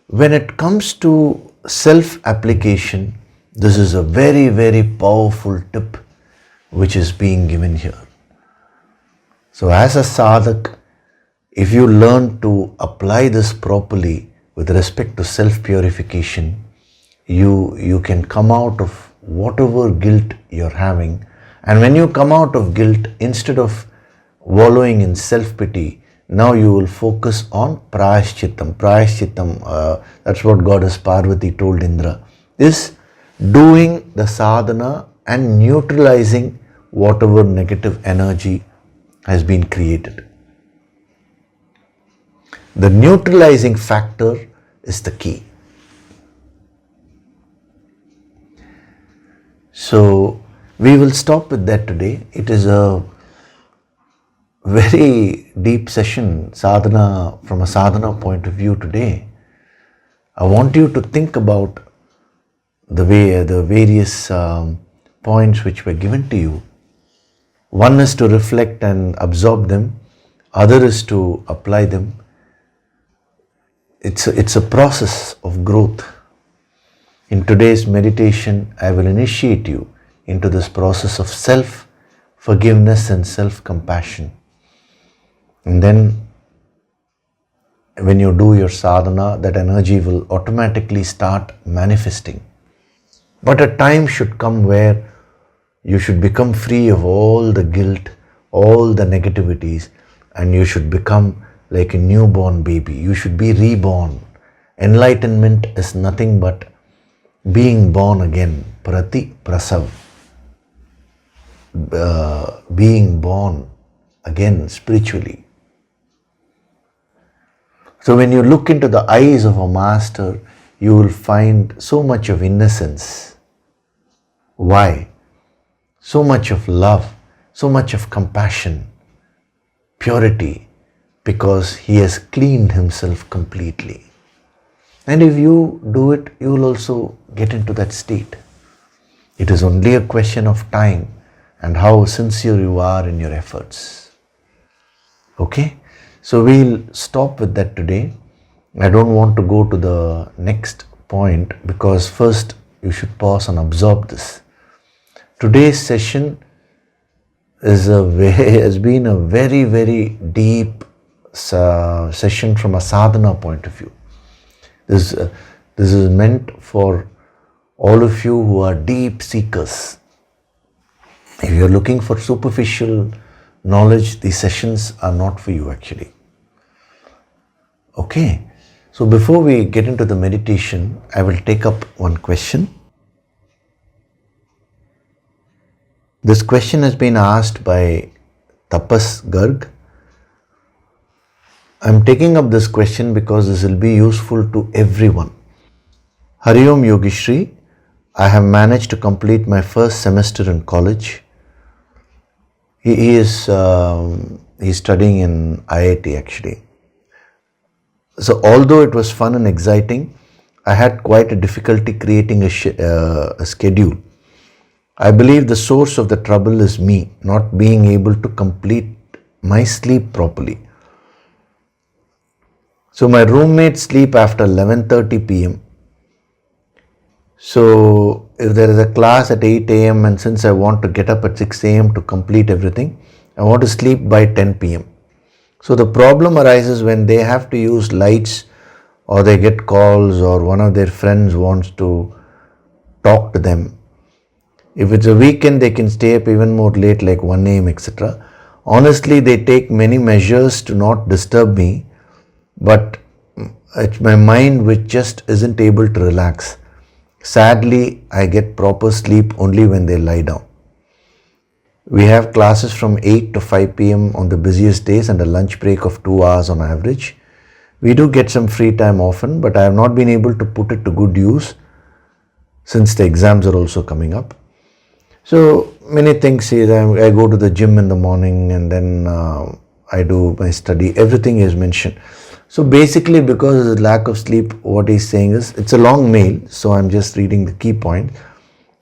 when it comes to self-application, this is a very, very powerful tip which is being given here. So, as a sadhak, if you learn to apply this properly with respect to self-purification, you can come out of whatever guilt you're having. And when you come out of guilt, instead of wallowing in self-pity, now you will focus on prayashchittam. Prayashchittam, that's what Goddess Parvati told Indra, is doing the sadhana and neutralizing whatever negative energy has been created. The neutralizing factor is the key. So we will stop with that today. It is a very deep session, sadhana, from a sadhana point of view today. I want you to think about the various points which were given to you. One is to reflect and absorb them. Other is to apply them. It's a process of growth. In today's meditation, I will initiate you into this process of self-forgiveness and self-compassion. And then when you do your sadhana, that energy will automatically start manifesting. But a time should come where you should become free of all the guilt, all the negativities, and you should become like a newborn baby. You should be reborn. Enlightenment is nothing but being born again. Prati prasav. Being born again spiritually. So when you look into the eyes of a master, you will find so much of innocence. Why? So much of love, so much of compassion, purity, because he has cleaned himself completely. And if you do it, you will also get into that state. It is only a question of time and how sincere you are in your efforts. Okay? So we'll stop with that today. I don't want to go to the next point because first you should pause and absorb this. Today's session has been a very, very deep session from a sadhana point of view. This is meant for all of you who are deep seekers. If you're looking for superficial knowledge, these sessions are not for you actually. Okay, so before we get into the meditation, I will take up one question. This question has been asked by Tapas Garg. I'm taking up this question because this will be useful to everyone. Hari Om Yogishri, I have managed to complete my first semester in college. He's studying in IIT actually. So although it was fun and exciting, I had quite a difficulty creating a schedule. I believe the source of the trouble is me, not being able to complete my sleep properly. So my roommates sleep after 11:30 p.m. So if there is a class at 8 a.m. and since I want to get up at 6 a.m. to complete everything, I want to sleep by 10 p.m. So the problem arises when they have to use lights or they get calls, or one of their friends wants to talk to them. If it's a weekend, they can stay up even more late, like 1 a.m., etc. Honestly, they take many measures to not disturb me, but it's my mind which just isn't able to relax. Sadly, I get proper sleep only when they lie down. We have classes from 8 to 5 p.m. on the busiest days and a lunch break of 2 hours on average. We do get some free time often, but I have not been able to put it to good use since the exams are also coming up. So many things is I go to the gym in the morning, and then I do my study. Everything is mentioned. So basically, because of the lack of sleep, what he's saying is, it's a long mail, so I'm just reading the key point.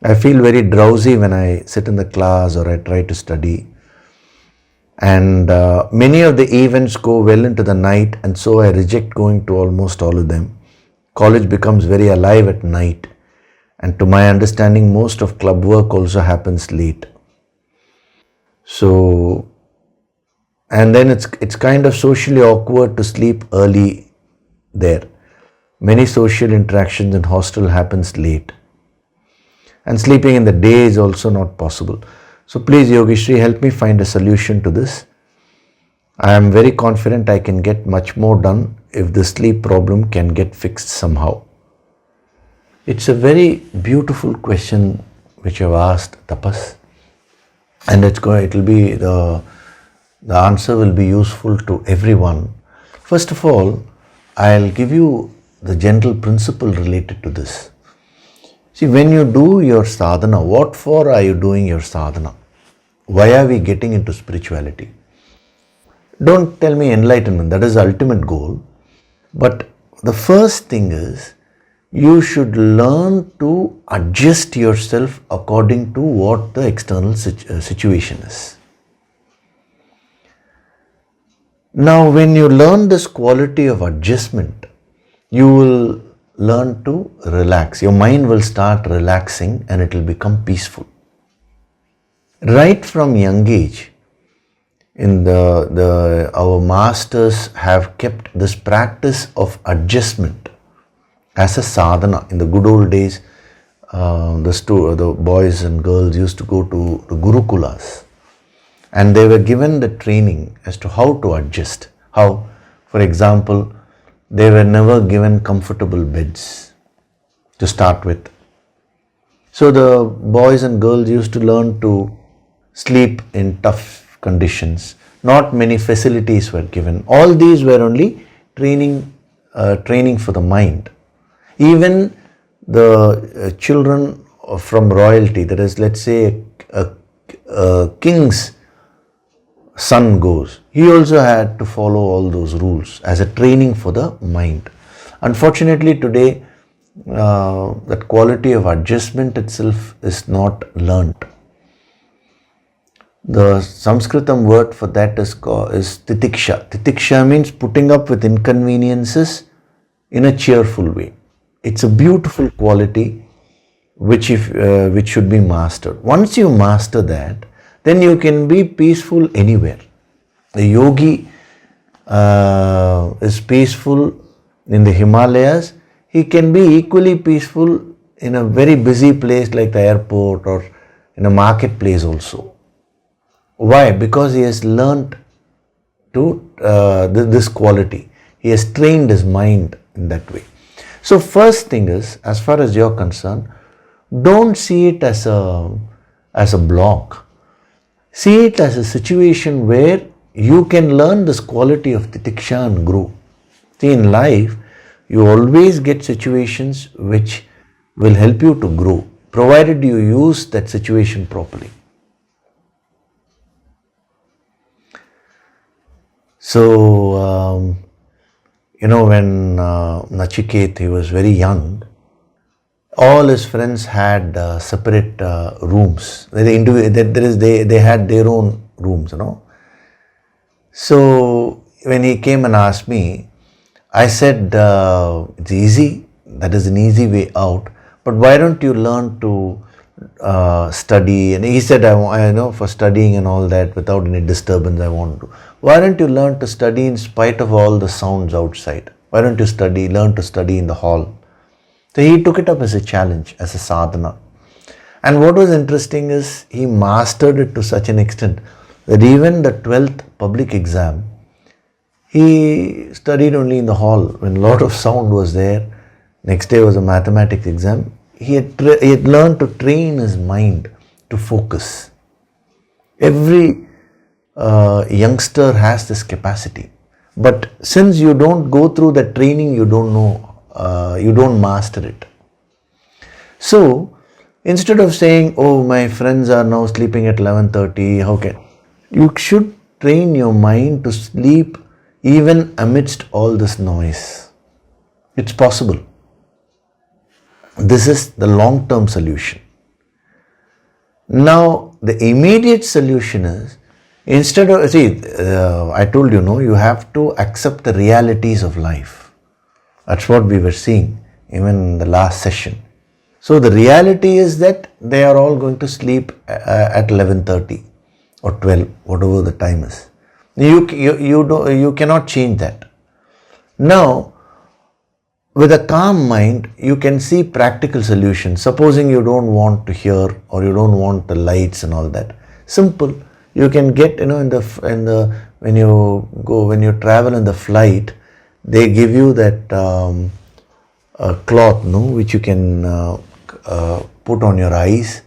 I feel very drowsy when I sit in the class or I try to study. And many of the events go well into the night, and so I reject going to almost all of them. College becomes very alive at night. And to my understanding, most of club work also happens late. So, and then it's kind of socially awkward to sleep early there. Many social interactions in hostel happens late. And sleeping in the day is also not possible. So please, Yogishri, help me find a solution to this. I am very confident I can get much more done if the sleep problem can get fixed somehow. It's a very beautiful question which I've asked, Tapas, and the answer will be useful to everyone. First of all, I'll give you the general principle related to this. See, when you do your sadhana, what for are you doing your sadhana? Why are we getting into spirituality? Don't tell me enlightenment, that is the ultimate goal. But the first thing is, you should learn to adjust yourself according to what the external situation is. Now, when you learn this quality of adjustment, you will learn to relax. Your mind will start relaxing and it will become peaceful. Right from young age, our masters have kept this practice of adjustment as a sadhana. In the good old days, the boys and girls used to go to the Gurukulas, and they were given the training as to how to adjust. How, for example, they were never given comfortable beds to start with. So the boys and girls used to learn to sleep in tough conditions. Not many facilities were given. All these were only training for the mind. Even the children from royalty, that is, let's say a king's son goes, he also had to follow all those rules as a training for the mind. Unfortunately, today, that quality of adjustment itself is not learnt. The Sanskritam word for that is titiksha. Titiksha means putting up with inconveniences in a cheerful way. It's a beautiful quality which should be mastered. Once you master that, then you can be peaceful anywhere. The yogi is peaceful in the Himalayas. He can be equally peaceful in a very busy place like the airport or in a marketplace also. Why? Because he has learnt to this quality. He has trained his mind in that way. So first thing is, as far as you're concerned, don't see it as a block. See it as a situation where you can learn this quality of titiksha and grow. See, in life, you always get situations which will help you to grow, provided you use that situation properly. So, when Nachiket, he was very young, all his friends had separate rooms. They had their own rooms, So, when he came and asked me, I said, it's easy, that is an easy way out, but why don't you learn to study? And he said, I know for studying and all that, without any disturbance, I want to. Why don't you learn to study in spite of all the sounds outside? Why don't you learn to study in the hall? So he took it up as a challenge, as a sadhana. And what was interesting is he mastered it to such an extent that even the 12th public exam, he studied only in the hall when a lot of sound was there. Next day was a mathematics exam. He had learned to train his mind to focus. Every youngster has this capacity. But since you don't go through that training, you don't know, you don't master it. So, instead of saying, oh, my friends are now sleeping at 11:30, how can... You should train your mind to sleep even amidst all this noise. It's possible. This is the long-term solution. Now, the immediate solution is, instead of, I told you, no, you have to accept the realities of life. That's what we were seeing even in the last session. So the reality is that they are all going to sleep at 11:30 or 12, whatever the time is. You cannot change that. Now, with a calm mind, you can see practical solutions. Supposing you don't want to hear or you don't want the lights and all that. Simple. You can get, when you travel in the flight, they give you that cloth, no, which you can put on your eyes,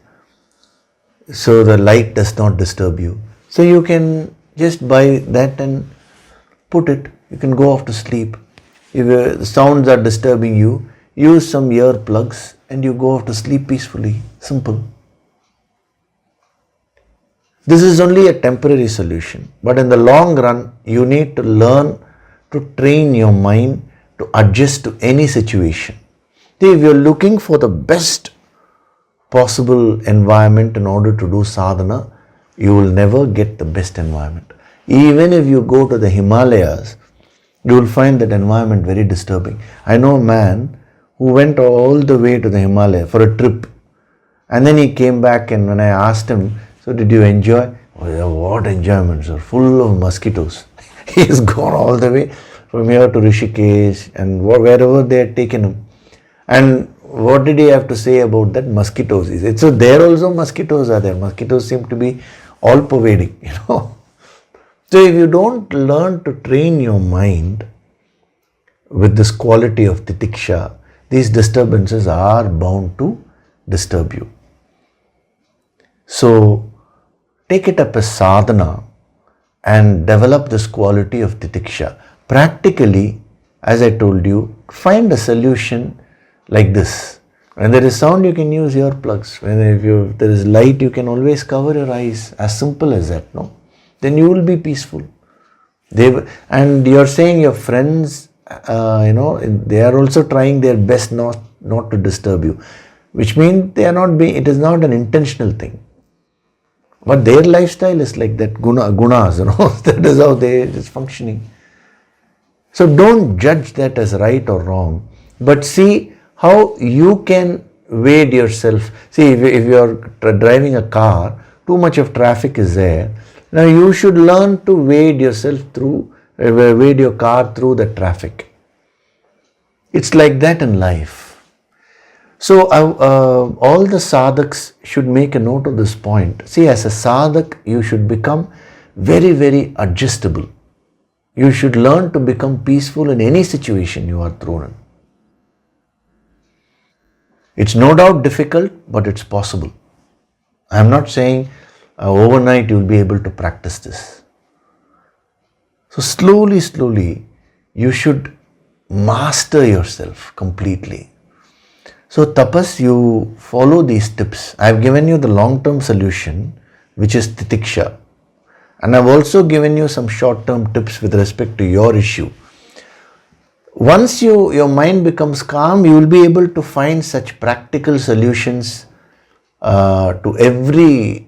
so the light does not disturb you. So you can just buy that and put it. You can go off to sleep. If the sounds are disturbing you, use some ear plugs and you go off to sleep peacefully. Simple. This is only a temporary solution, but in the long run, you need to learn to train your mind to adjust to any situation. See, if you're looking for the best possible environment in order to do sadhana, you will never get the best environment. Even if you go to the Himalayas, you will find that environment very disturbing. I know a man who went all the way to the Himalaya for a trip, and then he came back, and when I asked him, so did you enjoy? Oh yeah, what enjoyment, sir, full of mosquitoes. He has gone all the way from here to Rishikesh and wherever they had taken him. And what did he have to say about that? Mosquitoes. He said, so there also mosquitoes are there. Mosquitoes seem to be all pervading, So if you don't learn to train your mind with this quality of titiksha, these disturbances are bound to disturb you. So take it up as sadhana and develop this quality of titiksha. Practically, as I told you, find a solution like this. When there is sound, you can use earplugs. If there is light, you can always cover your eyes. As simple as that, no? Then you will be peaceful. And you're saying your friends, they are also trying their best not to disturb you, which means it is not an intentional thing. But their lifestyle is like that, gunas, that is how they is functioning. So don't judge that as right or wrong, but see how you can wade yourself. See, if you're driving a car, too much of traffic is there. Now you should learn to wade your car through the traffic. It's like that in life. So all the sadhaks should make a note of this point. See, as a sadhak, you should become very, very adjustable. You should learn to become peaceful in any situation you are thrown in. It's no doubt difficult, but it's possible. I'm not saying overnight you'll be able to practice this. So slowly, you should master yourself completely. So tapas, you follow these tips. I've given you the long-term solution, which is titiksha. And I've also given you some short-term tips with respect to your issue. Once your mind becomes calm, you will be able to find such practical solutions to every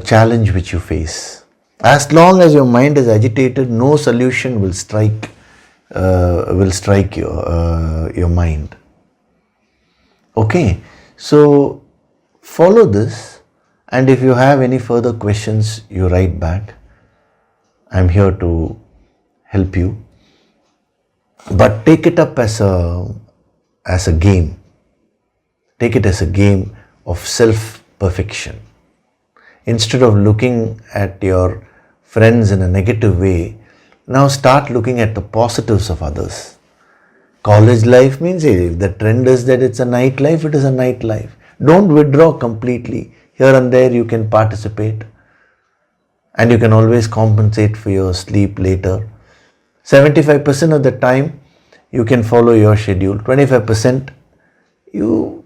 challenge which you face. As long as your mind is agitated, no solution will strike your mind. Okay, so follow this, and if you have any further questions, you write back. I'm here to help you. But take it up as a game. Take it as a game of self-perfection. Instead of looking at your friends in a negative way, now start looking at the positives of others. College life means if the trend is that it's a night life, it is a night life. Don't withdraw completely. Here and there you can participate. And you can always compensate for your sleep later. 75% of the time you can follow your schedule. 25% you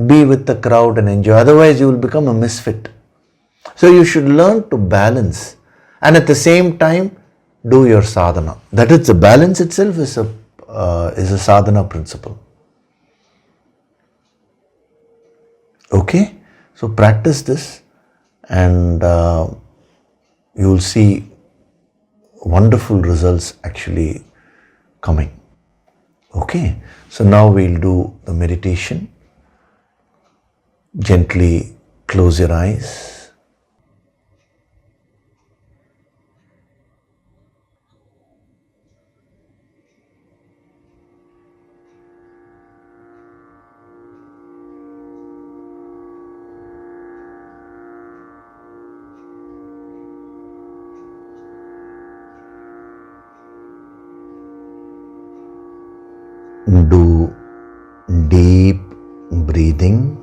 be with the crowd and enjoy. Otherwise you will become a misfit. So you should learn to balance and at the same time do your sadhana. That is, the balance itself is a sadhana principle. Okay? So practice this and you will see wonderful results actually coming. Okay? So now we'll do the meditation. Gently close your eyes. Do deep breathing.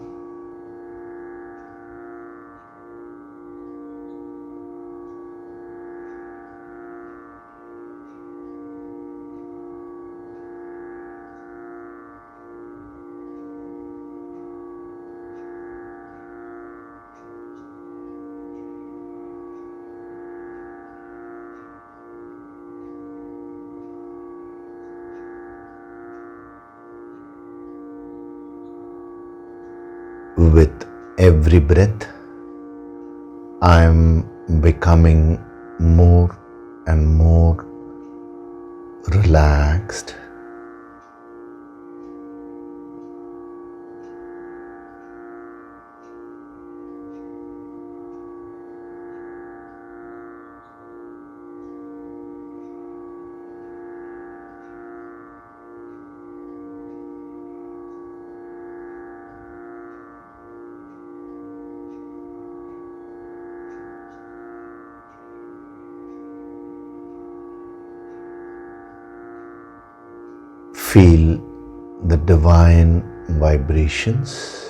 With every breath, I am becoming more and more relaxed. Feel the divine vibrations.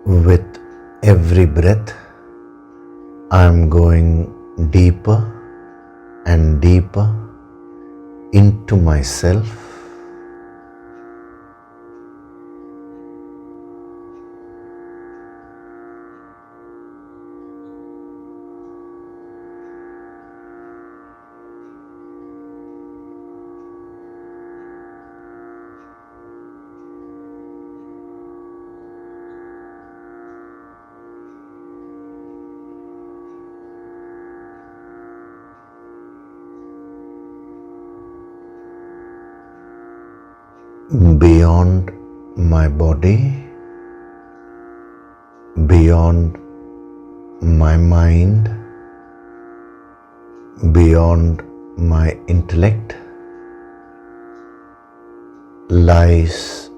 With every breath, I am going deeper and deeper into myself. Beyond my body, beyond my mind, beyond my intellect lies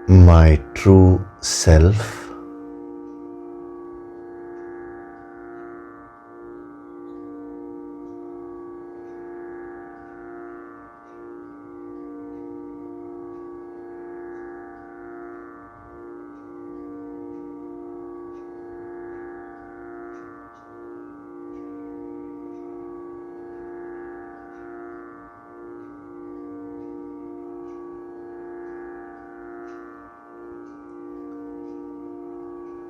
my true self.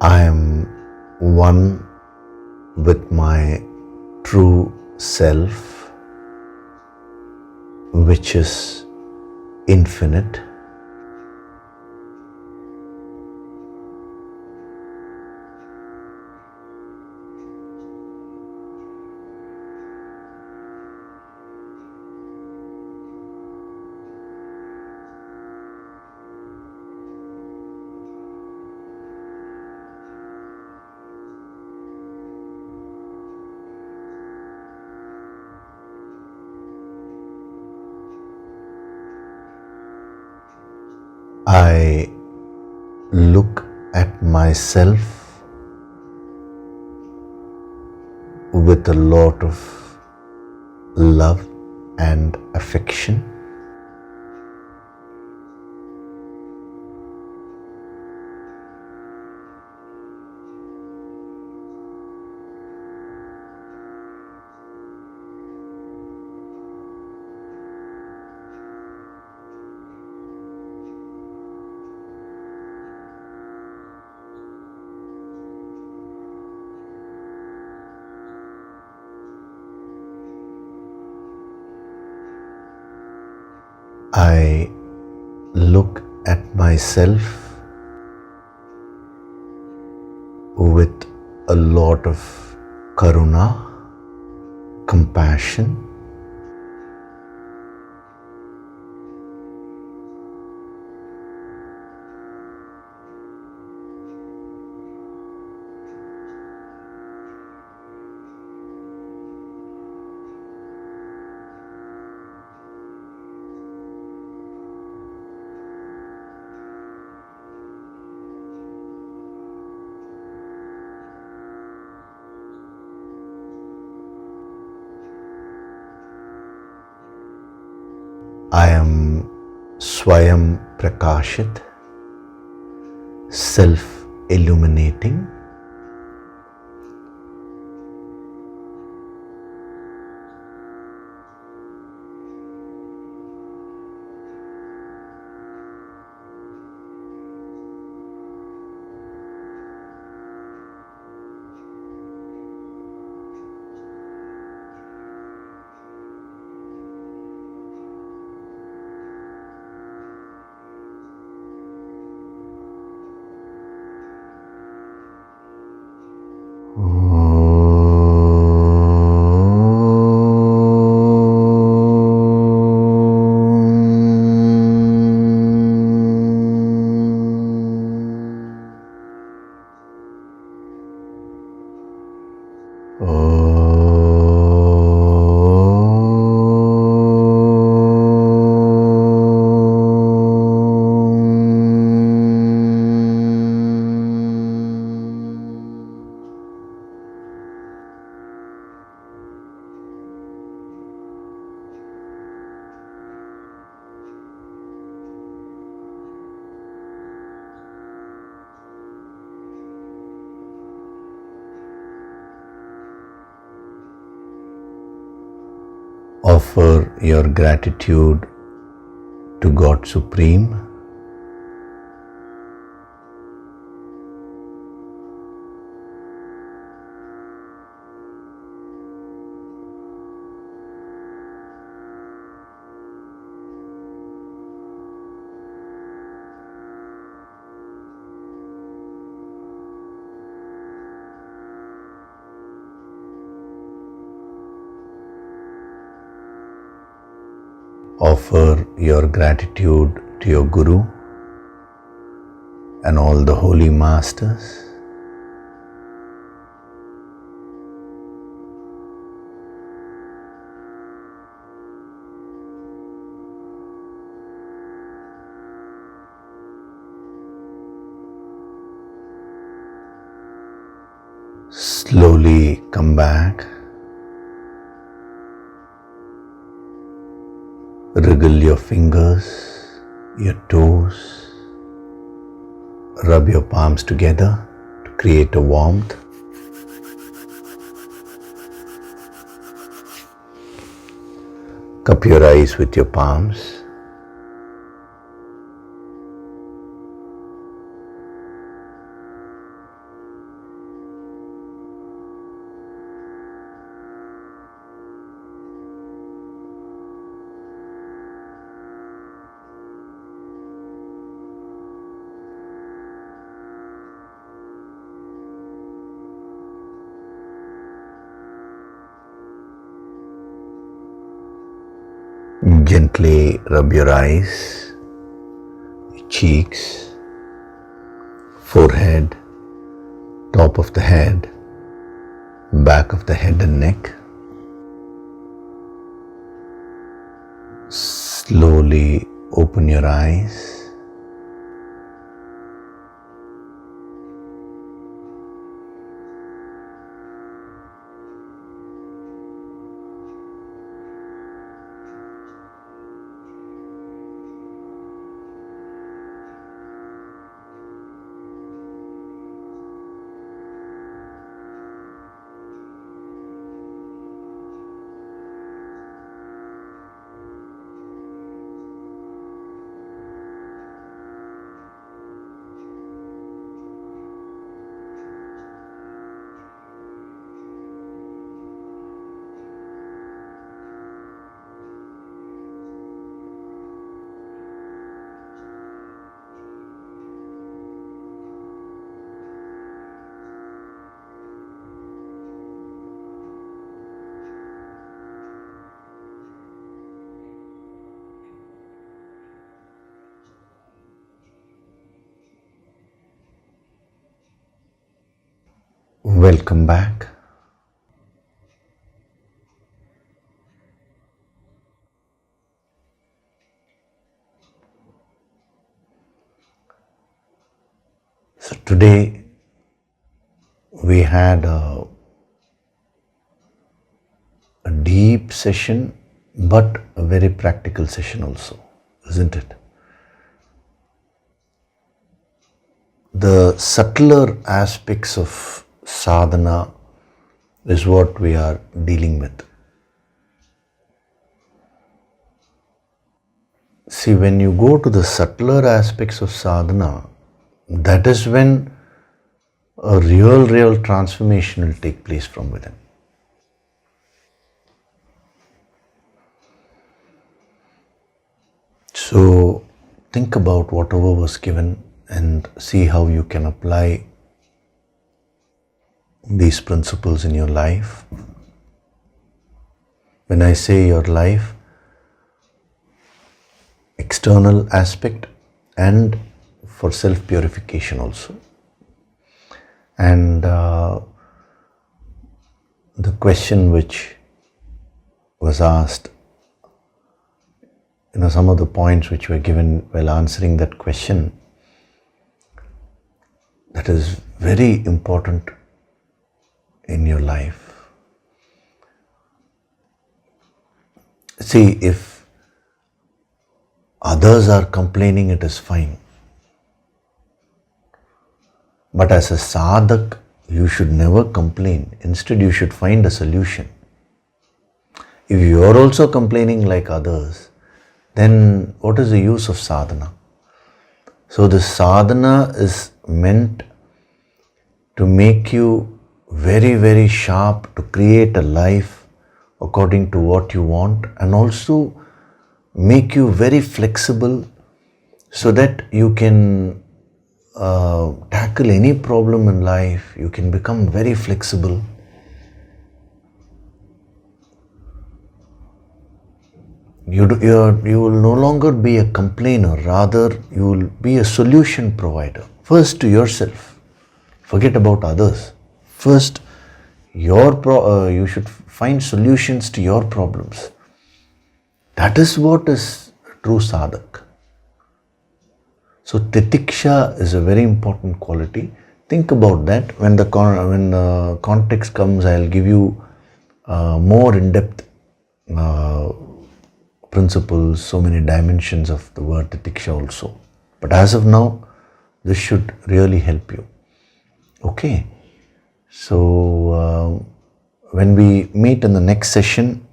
I am one with my true self, which is infinite. I look at myself with a lot of love and affection. I look at myself with a lot of karuna, compassion. I am Swayam Prakashit, self-illuminating. Offer your gratitude to God Supreme. Offer your gratitude to your Guru and all the holy masters. Slowly come back. Wriggle your fingers, your toes. Rub your palms together to create a warmth. Cup your eyes with your palms. Gently rub your eyes, cheeks, forehead, top of the head, back of the head and neck. Slowly open your eyes. Welcome back. So today we had a deep session, but a very practical session also, isn't it? The subtler aspects of sadhana is what we are dealing with. See, when you go to the subtler aspects of sadhana, that is when a real transformation will take place from within. So think about whatever was given and see how you can apply these principles in your life. When I say your life, external aspect and for self-purification also. And the question which was asked, some of the points which were given while answering that question, that is very important in your life. See, if others are complaining, it is fine. But as a sadhak, you should never complain. Instead, you should find a solution. If you are also complaining like others, then what is the use of sadhana? So the sadhana is meant to make you very sharp, to create a life according to what you want, and also make you very flexible so that you can tackle any problem in life. You can become very flexible. You will no longer be a complainer, rather you will be a solution provider. First to yourself. Forget about others. First, you should find solutions to your problems. That is what is true sadhak. So titiksha is a very important quality. think about that. When the context comes, I'll give you more in-depth principles, so many dimensions of the word titiksha also. But as of now, this should really help you. Okay. So when we meet in the next session,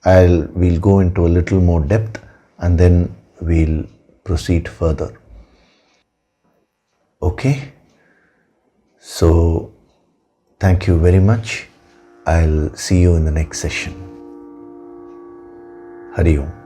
we'll go into a little more depth and then we'll proceed further. Okay. So thank you very much. I'll see you in the next session. Hari Om.